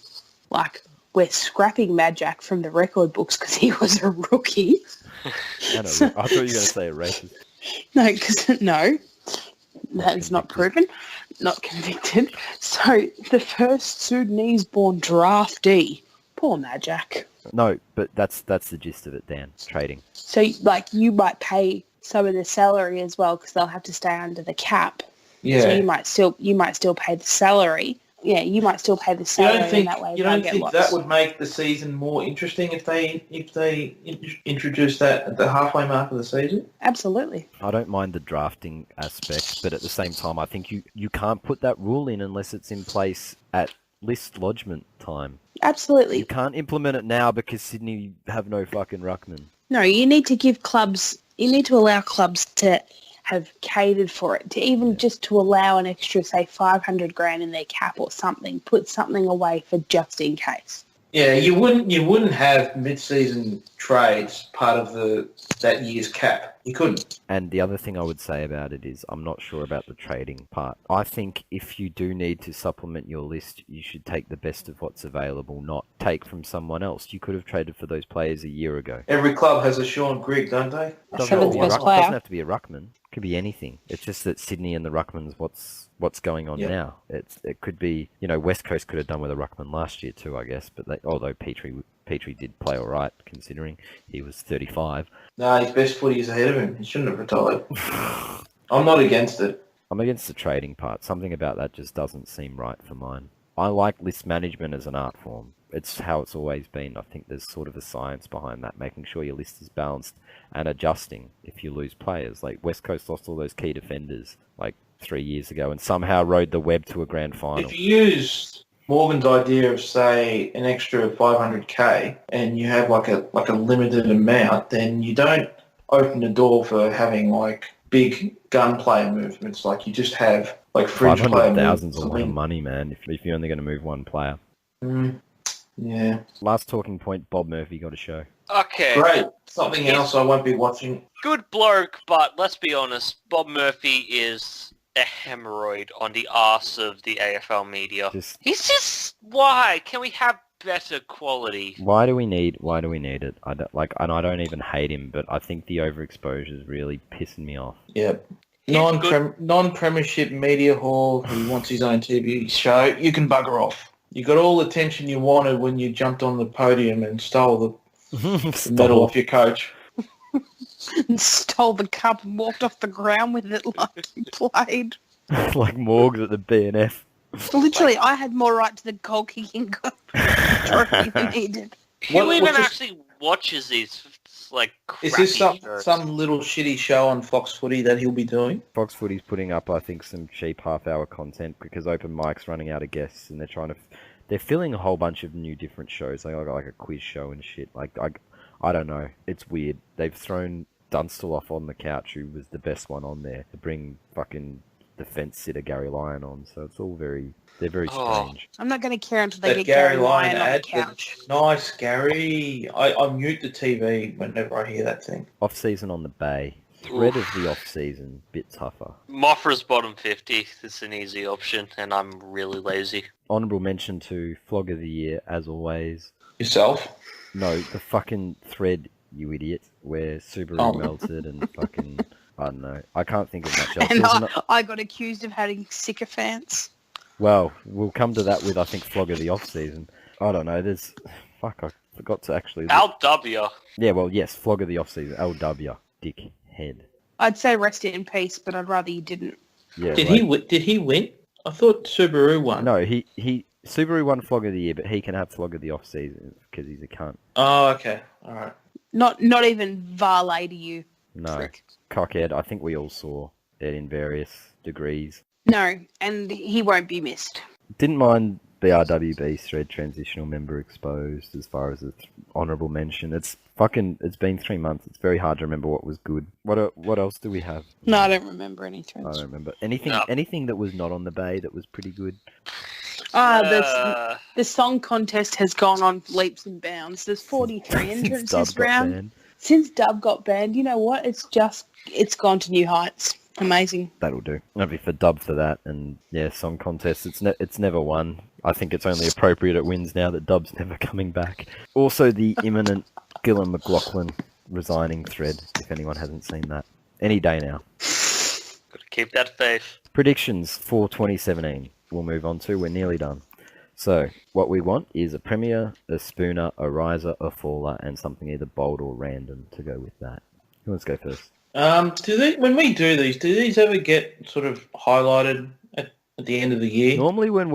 Like, we're scrapping Majak from the record books because he was a rookie. I thought you were going to say a racist. No, because no, that is not proven, not convicted. So the first Sudanese-born draftee, poor Majak. No, but that's the gist of it, Dan. Trading. So like you might pay some of the salary as well because they'll have to stay under the cap. Yeah. So you might still pay the salary. Yeah, you might still pay the You salary don't think in that way. you they'll don't get think lots. that would make the season more interesting if they introduce that at the halfway mark of the season? Absolutely. I don't mind the drafting aspect, but at the same time, I think you can't put that rule in unless it's in place at list lodgement time. Absolutely. You can't implement it now because Sydney have no fucking ruckman. No, you need to give clubs, you need to allow clubs to have catered for it, to even just to allow an extra, say, 500 grand in their cap or something, put something away for just in case. Yeah, you wouldn't have mid-season trades part of that year's cap. You couldn't. And the other thing I would say about it is I'm not sure about the trading part. I think if you do need to supplement your list, you should take the best of what's available, not take from someone else. You could have traded for those players a year ago. Every club has a Sean Grigg, don't they? Seventh best player. Doesn't have to be a ruckman. It could be anything. It's just that Sydney and the ruckman's what's going on now. It could be, West Coast could have done with a ruckman last year too, I guess. But although Petrie did play all right, considering he was 35. No, his best footy is ahead of him. He shouldn't have retired. I'm not against it. I'm against the trading part. Something about that just doesn't seem right for mine. I like list management as an art form. It's how it's always been. I think there's sort of a science behind that, making sure your list is balanced and adjusting if you lose players. Like West Coast lost all those key defenders like 3 years ago and somehow rode the web to a grand final. If you use Morgan's idea of, say, an extra 500k and you have like a limited amount, then you don't open the door for having like big gun player movements. Like you just have like fringe player 500,000's a lot of movements. money, man, if you're only going to move one player. Yeah. Last talking point, Bob Murphy got a show. Okay. Great. Something else I won't be watching. Good bloke, but let's be honest, Bob Murphy is a hemorrhoid on the arse of the AFL media. He's just... Why? Can we have better quality? Why do we need it? And I don't even hate him, but I think the overexposure is really pissing me off. Yep. Non-premiership media hall who wants his own TV show, you can bugger off. You got all the attention you wanted when you jumped on the podium and stole the medal off your coach. And stole the cup and walked off the ground with it like he played. Like Morgs at the BNF. Literally, I had more right to the goal kicking trophy than he did. Who even what's this- actually watches these, like, crappy Is this shows? some little shitty show on Fox Footy that he'll be doing? Fox Footy's putting up, I think, some cheap half-hour content because Open Mic's running out of guests, and they're filling a whole bunch of new different shows. They got like a quiz show and shit. Like I don't know. It's weird. They've thrown Dunstall off on the couch, who was the best one on there, to bring fucking defence sitter Gary Lyon on. So it's all they're very strange. I'm not going to care until they That get Gary Lyon Lyon on the ad, couch. nice, Gary. I mute the TV whenever I hear that thing. Off season on the Bay. Thread of the off season, bit tougher. Mothra's bottom 50. It's an easy option, and I'm really lazy. Honourable mention to Flog of the Year, as always. Yourself? No, the fucking thread, you idiot, where Subaru melted and fucking, I don't know. I can't think of much else. And I got accused of having sycophants. Well, we'll come to that with, I think, Flog of the off-season. I don't know, I forgot to actually... LW. Yeah, well, yes, Flog of the off-season, LW, dickhead. I'd say rest in peace, but I'd rather you didn't. Yeah, Did he win? I thought Subaru won. No, Subaru won Flog of the Year, but he can have Flog of the off-season because he's a cunt. Oh, okay. All right. Not even valet to you. No, Frick. cockhead. I think we all saw it in various degrees. No, and he won't be missed. Didn't mind BRWB's thread transitional member exposed as far as its honourable mention. It's been 3 months. It's very hard to remember what was good. What else do we have? No, I don't remember any threads. I don't remember. Anything that was not on the Bay that was pretty good. The song contest has gone on leaps and bounds. There's 43 entrants this round. Since Dub got banned, you know what? It's gone to new heights. Amazing. That'll do. I'll be for Dub for that. And yeah, song contest. It's never won. I think it's only appropriate it wins now that Dub's never coming back. Also, the imminent Gillan McLaughlin resigning thread. If anyone hasn't seen that, any day now. Gotta keep that faith. Predictions for 2017. We'll move on to. We're nearly done. So, what we want is a Premier, a Spooner, a Riser, a Faller, and something either bold or random to go with that. Who wants to go first? When we do these ever get sort of highlighted at the end of the year? Normally when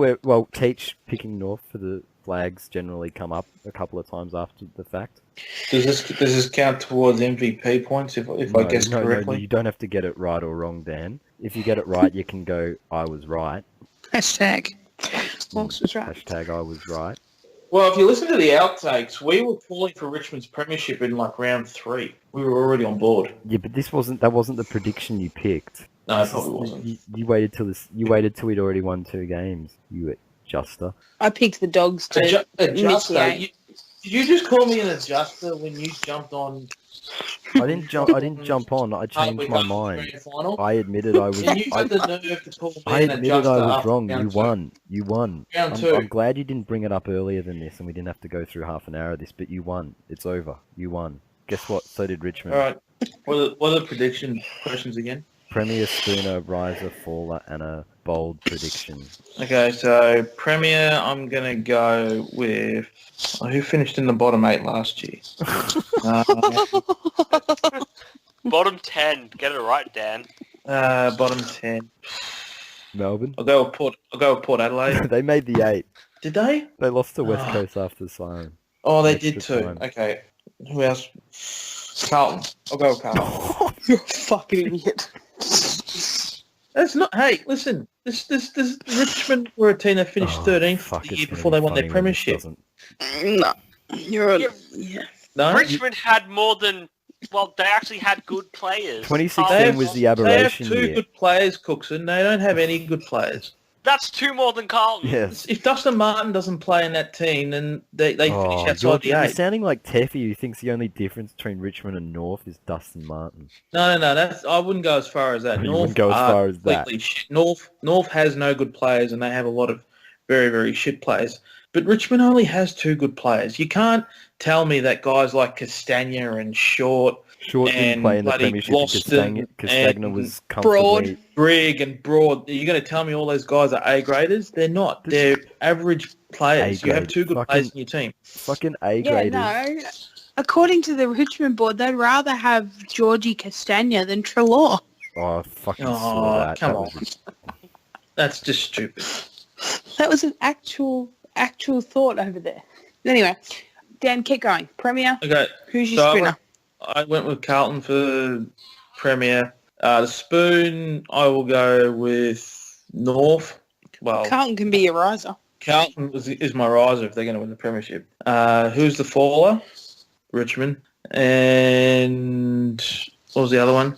Teach picking North for the flags generally come up a couple of times after the fact. Does this count towards MVP points if I guess correctly? No, you don't have to get it right or wrong, Dan. If you get it right, you can go, I was right. Hashtag. Morgs was right. Hashtag I was right. Well, if you listen to the outtakes, we were calling for Richmond's premiership in like round 3. We were already on board. Yeah, but that wasn't the prediction you picked. No, it probably wasn't. You waited till we'd already won 2 games. You adjuster. I picked the Dogs to Adjuster? mitigate. Did you just call me an adjuster when you jumped on? I didn't jump on. I changed my mind. I admitted I was. And you had the nerve to call me I an admitted adjuster I was after wrong. round You won. Round 2. I'm glad you didn't bring it up earlier than this, and we didn't have to go through half an hour of this. But you won. It's over. You won. Guess what? So did Richmond. All right. What are the prediction questions again? Premier, Spooner, Riser, Faller, and a bold prediction. Okay, so Premier, I'm going to go with... who finished in the bottom 8 last year? Bottom 10. Get it right, Dan. Bottom 10. Melbourne. I'll go with Port Adelaide. They made the 8. Did they? They lost to West Coast after the siren. Oh, they Extra did too. time. Okay. Who else? Carlton. I'll go with Carlton. You're a fucking idiot. That's not... Hey, listen. This Richmond were a team that finished 13th the year before they won their premiership. No. Yeah. No? Richmond had more than... Well, they actually had good players. 2016 was the aberration They have 2 year. good players, Cookson. They don't have any good players. That's 2 more than Carlton. Yes. If Dustin Martin doesn't play in that team, then they finish outside the You're 8. sounding like Teffy, who thinks the only difference between Richmond and North is Dustin Martin. No. I wouldn't go as far as that. You North wouldn't go as are far as that. completely shit. North has no good players, and they have a lot of very, very shit players. But Richmond only has 2 good players. You can't tell me that guys like Castagna and Short Short didn't and play in the bloody premiership. Gloston Castagna and was comfortably... Brigg and Broad, you're going to tell me all those guys are A-graders? They're not. They're average players. You have 2 good players in your team. Fucking Yeah, A-graders. no. According to the Richmond board, they'd rather have Georgie Castagna than Trelaw. Oh, I fucking saw that. Come That on. was That's just stupid. That was an actual thought over there. Anyway, Dan, keep going. Premier, Okay. who's your spooner? I went with Carlton for Premier. The Spoon, I will go with North. Well, Carlton can be your riser. Carlton is my riser if they're going to win the premiership. Who's the faller? Richmond. And What was the other one?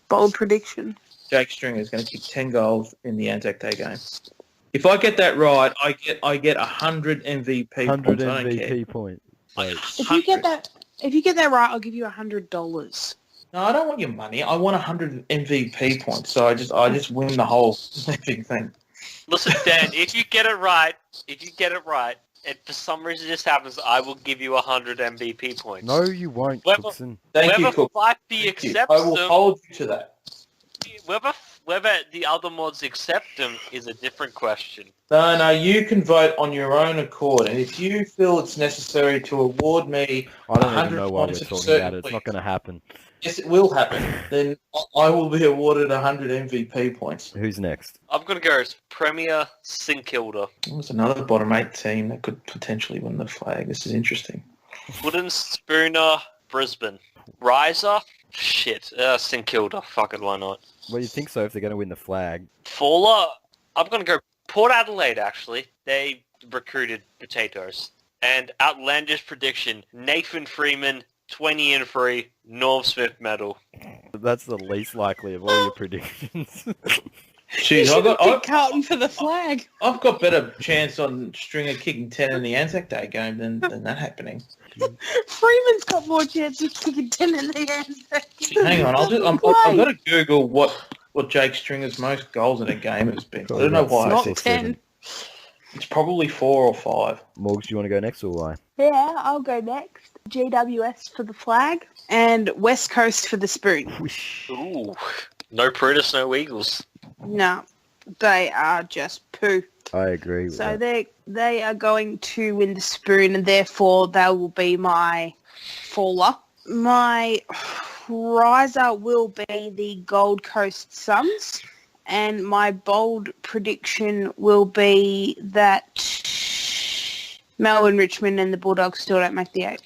Bold prediction. Jake Stringer is going to kick 10 goals in the Anzac Day game. If I get that right, I get 100 MVP 100 points. I don't care. MVP points. Wait, If you get that right, I'll give you $100. No, I don't want your money. I want 100 MVP points. So I just win the whole thing. Listen, Dan, if you get it right, and for some reason this happens, I will give you 100 MVP points. no, you won't, Whether- Cookson. Thank you, Whether Cook. Flighty Thank you. accepts I will them, hold you to that. whether the other mods accept them is a different question. No, you can vote on your own accord. And if you feel it's necessary to award me I don't even 100 know why we're points of talking certain about it. It's not going to happen. yes, it will happen, then I will be awarded 100 MVP points. Who's next? I'm going to go as Premier St Kilda. There's another bottom 8 team that could potentially win the flag. This is interesting. Wooden Spooner, Brisbane. Riser? Shit. St Kilda. Fuck it, why not? Well, you think so if they're going to win the flag. Faller? I'm going to go Port Adelaide, actually. They recruited potatoes. And outlandish prediction, Nathan Freeman, 20 and 3, Norm Smith medal. That's the least likely of all your predictions. Jeez, Pick Carlton for the flag. I've got better chance on Stringer kicking 10 in the Anzac Day game than that happening. Freeman's got more chance of kicking 10 in the end. Hang on, I've got to Google what Jake Stringer's most goals in a game has been. I don't know why. Not Six, 10. seven. It's probably 4 or 5. Morgs, do you want to go next or why? Yeah, I'll go next. GWS for the flag and West Coast for the spoon. Ooh. No Brutus, no Eagles. No, they are just poo. I agree with So that. they are going to win the spoon, and therefore they will be my faller. My riser will be the Gold Coast Suns, and my bold prediction will be that Melbourne, Richmond, and the Bulldogs still don't make the 8.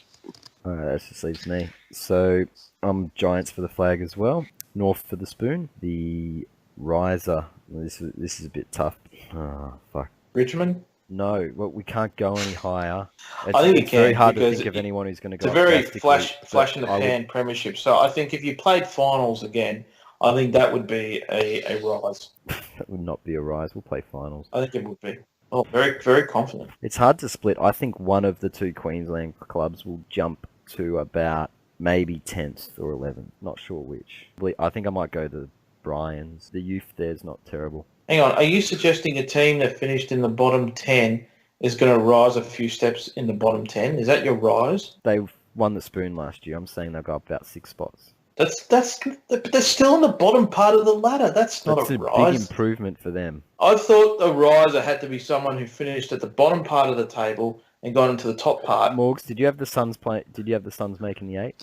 Alright, that just leaves me. So, I'm Giants for the flag as well. North for the spoon. The riser. This is a bit tough. Oh, fuck. Richmond? No, well, we can't go any higher. I think it's we very can, hard to because think of anyone who's going to It's go a very drastically, flash in the but I would- pan premiership. So I think if you played finals again, I think that would be a rise. That would not be a rise. We'll play finals. I think it would be. Oh, very, very confident. It's hard to split. I think one of the two Queensland clubs will jump to about maybe 10th or 11th. Not sure which. I think I might go the Bryans. The youth there's not terrible. Hang on, are you suggesting a team that finished in the bottom 10 is going to rise a few steps in the bottom 10? Is that your rise? They won the spoon last year. I'm saying they'll go up about 6 spots. But they're still in the bottom part of the ladder. That's not That's a a big rise. improvement for them. I thought a riser had to be someone who finished at the bottom part of the table and got into the top part. Morgs, did you have the Suns play? Did you have the Suns making the 8?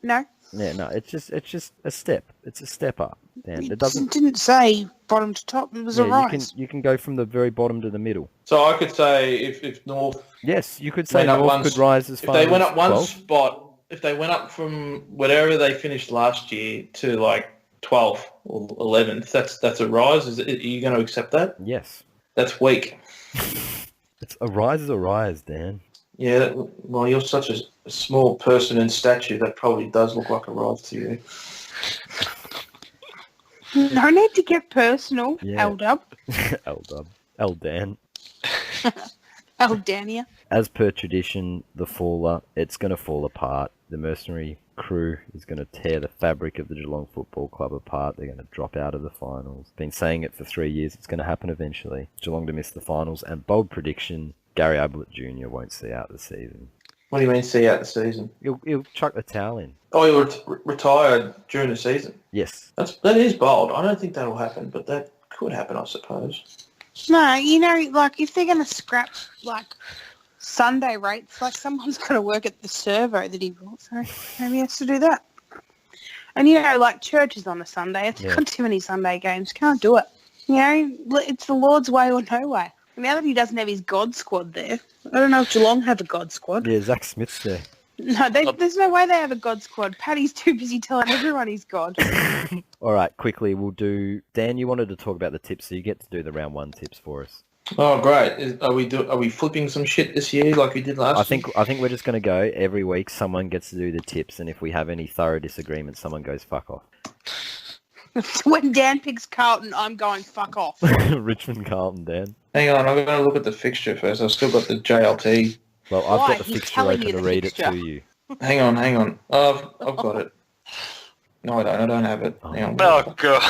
No. Yeah, no. It's just a step. It's a step up. Dan. It It doesn't. didn't say bottom to top. It was a Yeah, rise. you can go from the very bottom to the middle. So I could say if North, Yes, you could say Went up North one could s- rise as if far they as went up one 12. spot, if they went up from whatever they finished last year to like 12th or 11th, that's a rise. Are you going to accept that? Yes. That's weak. It's a rise is a rise, Dan. Yeah, well, you're such a small person in stature, that probably does look like a rise to you. No need to get personal, Yeah. L-Dub. L-Dub. L-Dan. L-Dania. As per tradition, the faller, it's going to fall apart. The mercenary crew is going to tear the fabric of the Geelong Football Club apart. They're going to drop out of the finals. Been saying it for 3 years. It's going to happen eventually. Geelong to miss the finals. And bold prediction, Gary Ablett Jr. won't see out the season. What do you mean see out the season? He'll chuck the towel in. Oh, you'll retire during the season. Yes. That is bold. I don't think that'll happen, but that could happen, I suppose. No, you know, like, if they're going to scrap, like, Sunday rates, like, someone's got to work at the servo that he bought, so maybe he has to do that. And, you know, like, church is on a Sunday. It's Yeah. got too many Sunday games. Can't do it. You know, it's the Lord's way or no way. Now that he doesn't have his God squad there, I don't know if Geelong have a God squad. Yeah, Zach Smith's there. No, there's no way they have a God squad. Paddy's too busy telling everyone he's God. All right, quickly, we'll do... Dan, you wanted to talk about the tips, so you get to do the round 1 tips for us. Oh, great! Are we flipping some shit this year like we did last year? I think we're just gonna go every week. Someone gets to do the tips, and if we have any thorough disagreements, someone goes fuck off. When Dan picks Carlton, I'm going fuck off. Richmond Carlton, Dan. Hang on, I'm going to look at the fixture first. I've still got the JLT. Well, I've Why? got the He's fixture telling open you to the read fixture. it to you. Hang on. Oh, I've got it. No, I don't. I don't have it. Hang on. Oh, God.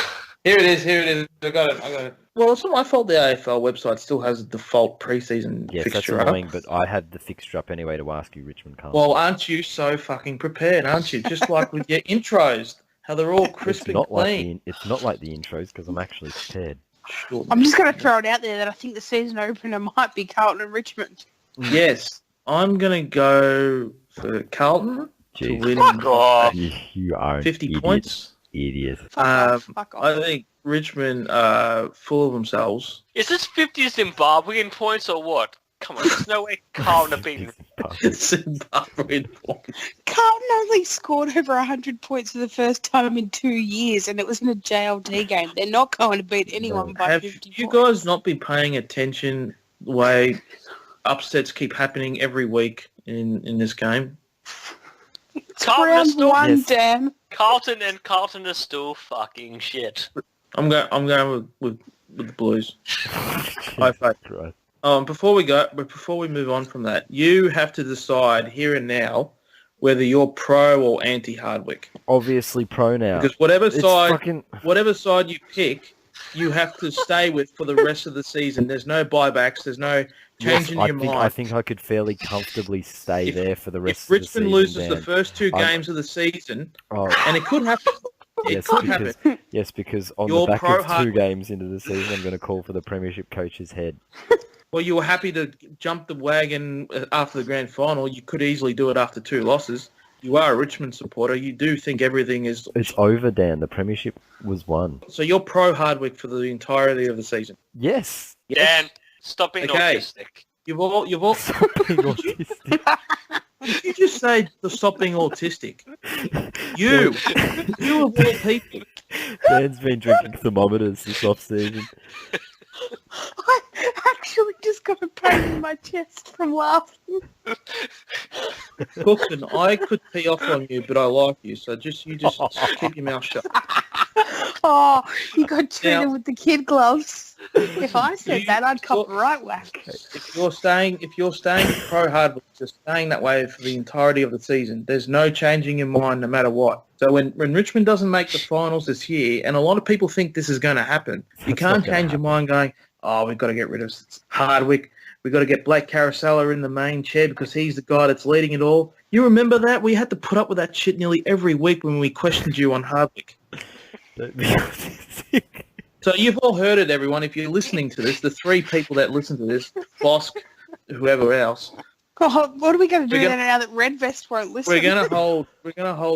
Here it is. I got it. Well, it's not my fault the AFL website still has a default preseason Yes, that's fixture annoying, up. but I had the fixture up anyway to ask you, Richmond Carlton. Well, aren't you so fucking prepared, aren't you? Just like with your intros, how they're all crisp it's and clean. it's not like the intros because I'm actually prepared. Sure. I'm just going to throw it out there that I think the season opener might be Carlton and Richmond. Yes, I'm going to go for Carlton to Jeez. win Fuck off. You are an 50 idiot. points. Idiot. Fuck off. I think Richmond are full of themselves. Is this 50 Zimbabwean points or what? Come on, there's no way Carlton are beating... Zimbabwean points. Carlton only scored over 100 points for the first time in 2 years, and it was in a JLT game. They're not going to beat anyone by Have 50 you points. guys not been paying attention the way upsets keep happening every week in this game? It's Carlton round is still- one, Yes. Dan. Carlton are still fucking shit. I'm going with the Blues. High faith. Christ. Before we move on from that, you have to decide here and now whether you're pro or anti Hardwick. Obviously pro now. Because It's fucking... whatever side you pick, you have to stay with for the rest of the season. There's no buybacks. There's no changing your mind. I think I could fairly comfortably stay there for the rest If of the Richmond season. loses the Dan. first two I'm- games of the season, Oh, and it could happen. It could happen. because on You're the back pro of Hardwick. 2 games into the season, I'm going to call for the premiership coach's head. Well, you were happy to jump the wagon after the grand final. You could easily do it after 2 losses. You are a Richmond supporter. You do think everything is... It's over, Dan. The premiership was won. So you're pro Hardwick for the entirety of the season. Yes. Dan, stop being Okay. autistic. You've all... Stop being autistic. Did you just say the stop being autistic? You of all people. Dan's been drinking thermometers this off-season. I actually just got a pain in my chest from laughing. Cookson, I could tee off on you, but I like you, so just keep your mouth shut. Oh, you got treated Now- with the kid gloves. If I said You- that, I'd cop a right whack. If you're staying pro Hardwick, you're staying that way for the entirety of the season. There's no changing your mind no matter what. So when Richmond doesn't make the finals this year, and a lot of people think this is going to happen, you That's not can't gonna change your mind going, oh, we've got to get rid of Hardwick. We've got to get Blake Carousella in the main chair because he's the guy that's leading it all. You remember that? We had to put up with that shit nearly every week when we questioned you on Hardwick. Don't be autistic. So you've all heard it, everyone. If you're listening to this, the 3 people that listen to this, Bosk, whoever else, God, what are we going to do We're gonna- now that Red Vest won't listen? we're gonna hold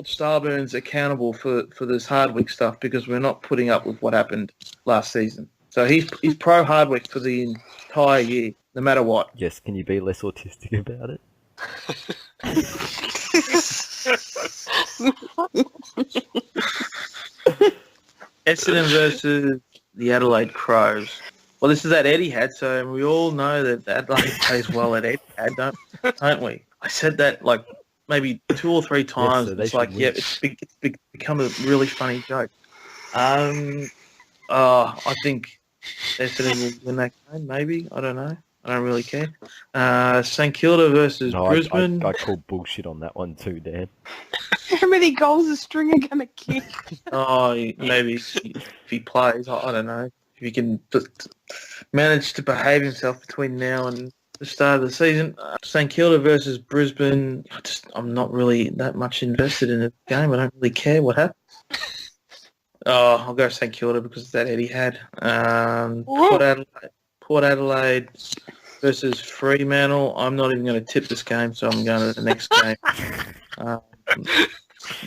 Starburns accountable for this Hardwick stuff because we're not putting up with what happened last season. So he's pro Hardwick for the entire year, no matter what. Yes, can you be less autistic about it? Essendon versus the Adelaide Crows. Well, this is that Etihad, so we all know that Adelaide plays well at Etihad, don't we? I said that like maybe 2 or 3 times. so they It's like, should yeah, win. it's become a really funny joke. I think Essendon will win that game, maybe. I don't know. I don't really care. St Kilda versus No, Brisbane. I call bullshit on that one too, Dan. How many goals is Stringer going to kick? Oh, maybe if he plays, I don't know. If he can manage to behave himself between now and the start of the season. St Kilda versus Brisbane. I'm not really that much invested in the game. I don't really care what happens. Oh, I'll go St Kilda because that Eddie had. Port Adelaide versus Fremantle. I'm not even going to tip this game, so I'm going to the next game.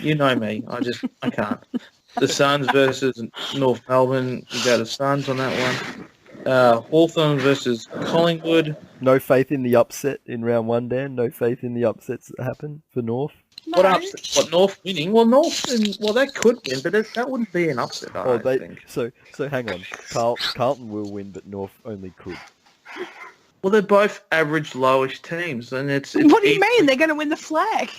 You know me. I can't. The Suns versus North Melbourne. We go to Suns on that one. Hawthorn versus Collingwood. No faith in the upset in round 1, Dan? No faith in the upsets that happen for North? No. What upset? What, North winning? Well, that could win, but that wouldn't be an upset, I don't think. So hang on. Carlton will win, but North only could. Well, they're both average, lowish teams, and it's What do you mean? They're going to win the flag.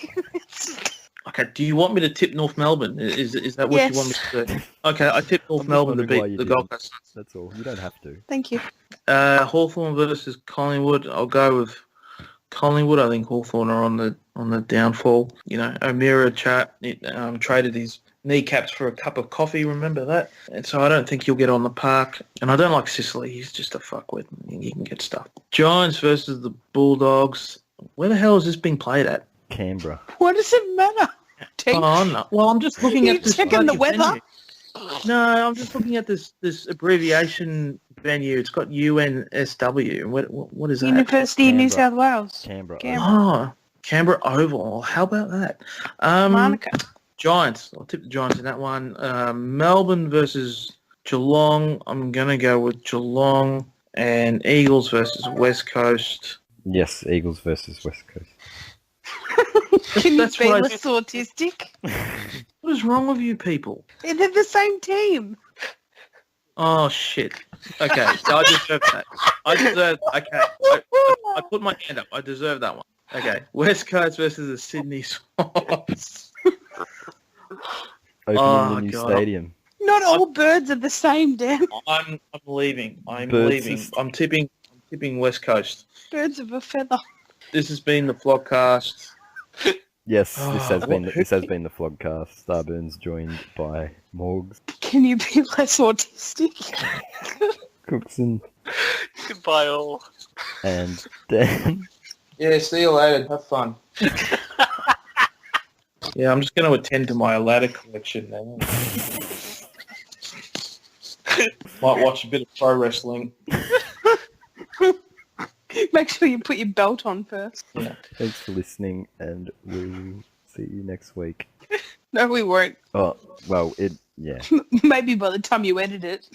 Okay, do you want me to tip North Melbourne? Is that what you want me to do? Okay, I tip North I'm just Melbourne to wondering why beat you the didn't. Gold Coast Suns. That's all. You don't have to. Thank you. Hawthorn versus Collingwood. I'll go with Collingwood. I think Hawthorn are on the downfall. You know, O'Meara traded his kneecaps for a cup of coffee. Remember that? And so I don't think he'll get on the park. And I don't like Sicily. He's just a fuckwit. He can get stuff. Giants versus the Bulldogs. Where the hell is this being played at? Canberra. What does it matter? Oh, no. Well, I'm just looking You at this. checking the bloody weather? venue. No, I'm just looking at this abbreviation venue. It's got UNSW. What is that? University of New Canberra. South Wales. Canberra. Canberra. Oh, Canberra Oval. How about that? Monica. Giants. I'll tip the Giants in that one. Melbourne versus Geelong. I'm going to go with Geelong. And Eagles versus West Coast. Yes, Eagles versus West Coast. Can you That's be what I- less autistic? What is wrong with you people? They're the same team. Oh, shit. Okay, so I deserve that. Okay, I put my hand up. I deserve that one. Okay, West Coast versus the Sydney Swans. Opening the new God. stadium. Not all birds are the same, Dan. I'm leaving. I'm Birds leaving. is- I'm tipping West Coast. Birds of a feather. This has been the Flogcast. Yes, Oh, this has what- been the Flogcast. Starburns joined by Morgs, Can you be less autistic? Cookson, Goodbye all. and Dan. Yeah, see you later. Have fun. Yeah, I'm just going to attend to my ladder collection now. Might watch a bit of pro wrestling. Make sure you put your belt on first. Thanks for listening, and we'll see you next week. No, we won't. Oh, well, yeah. Maybe by the time you edit it.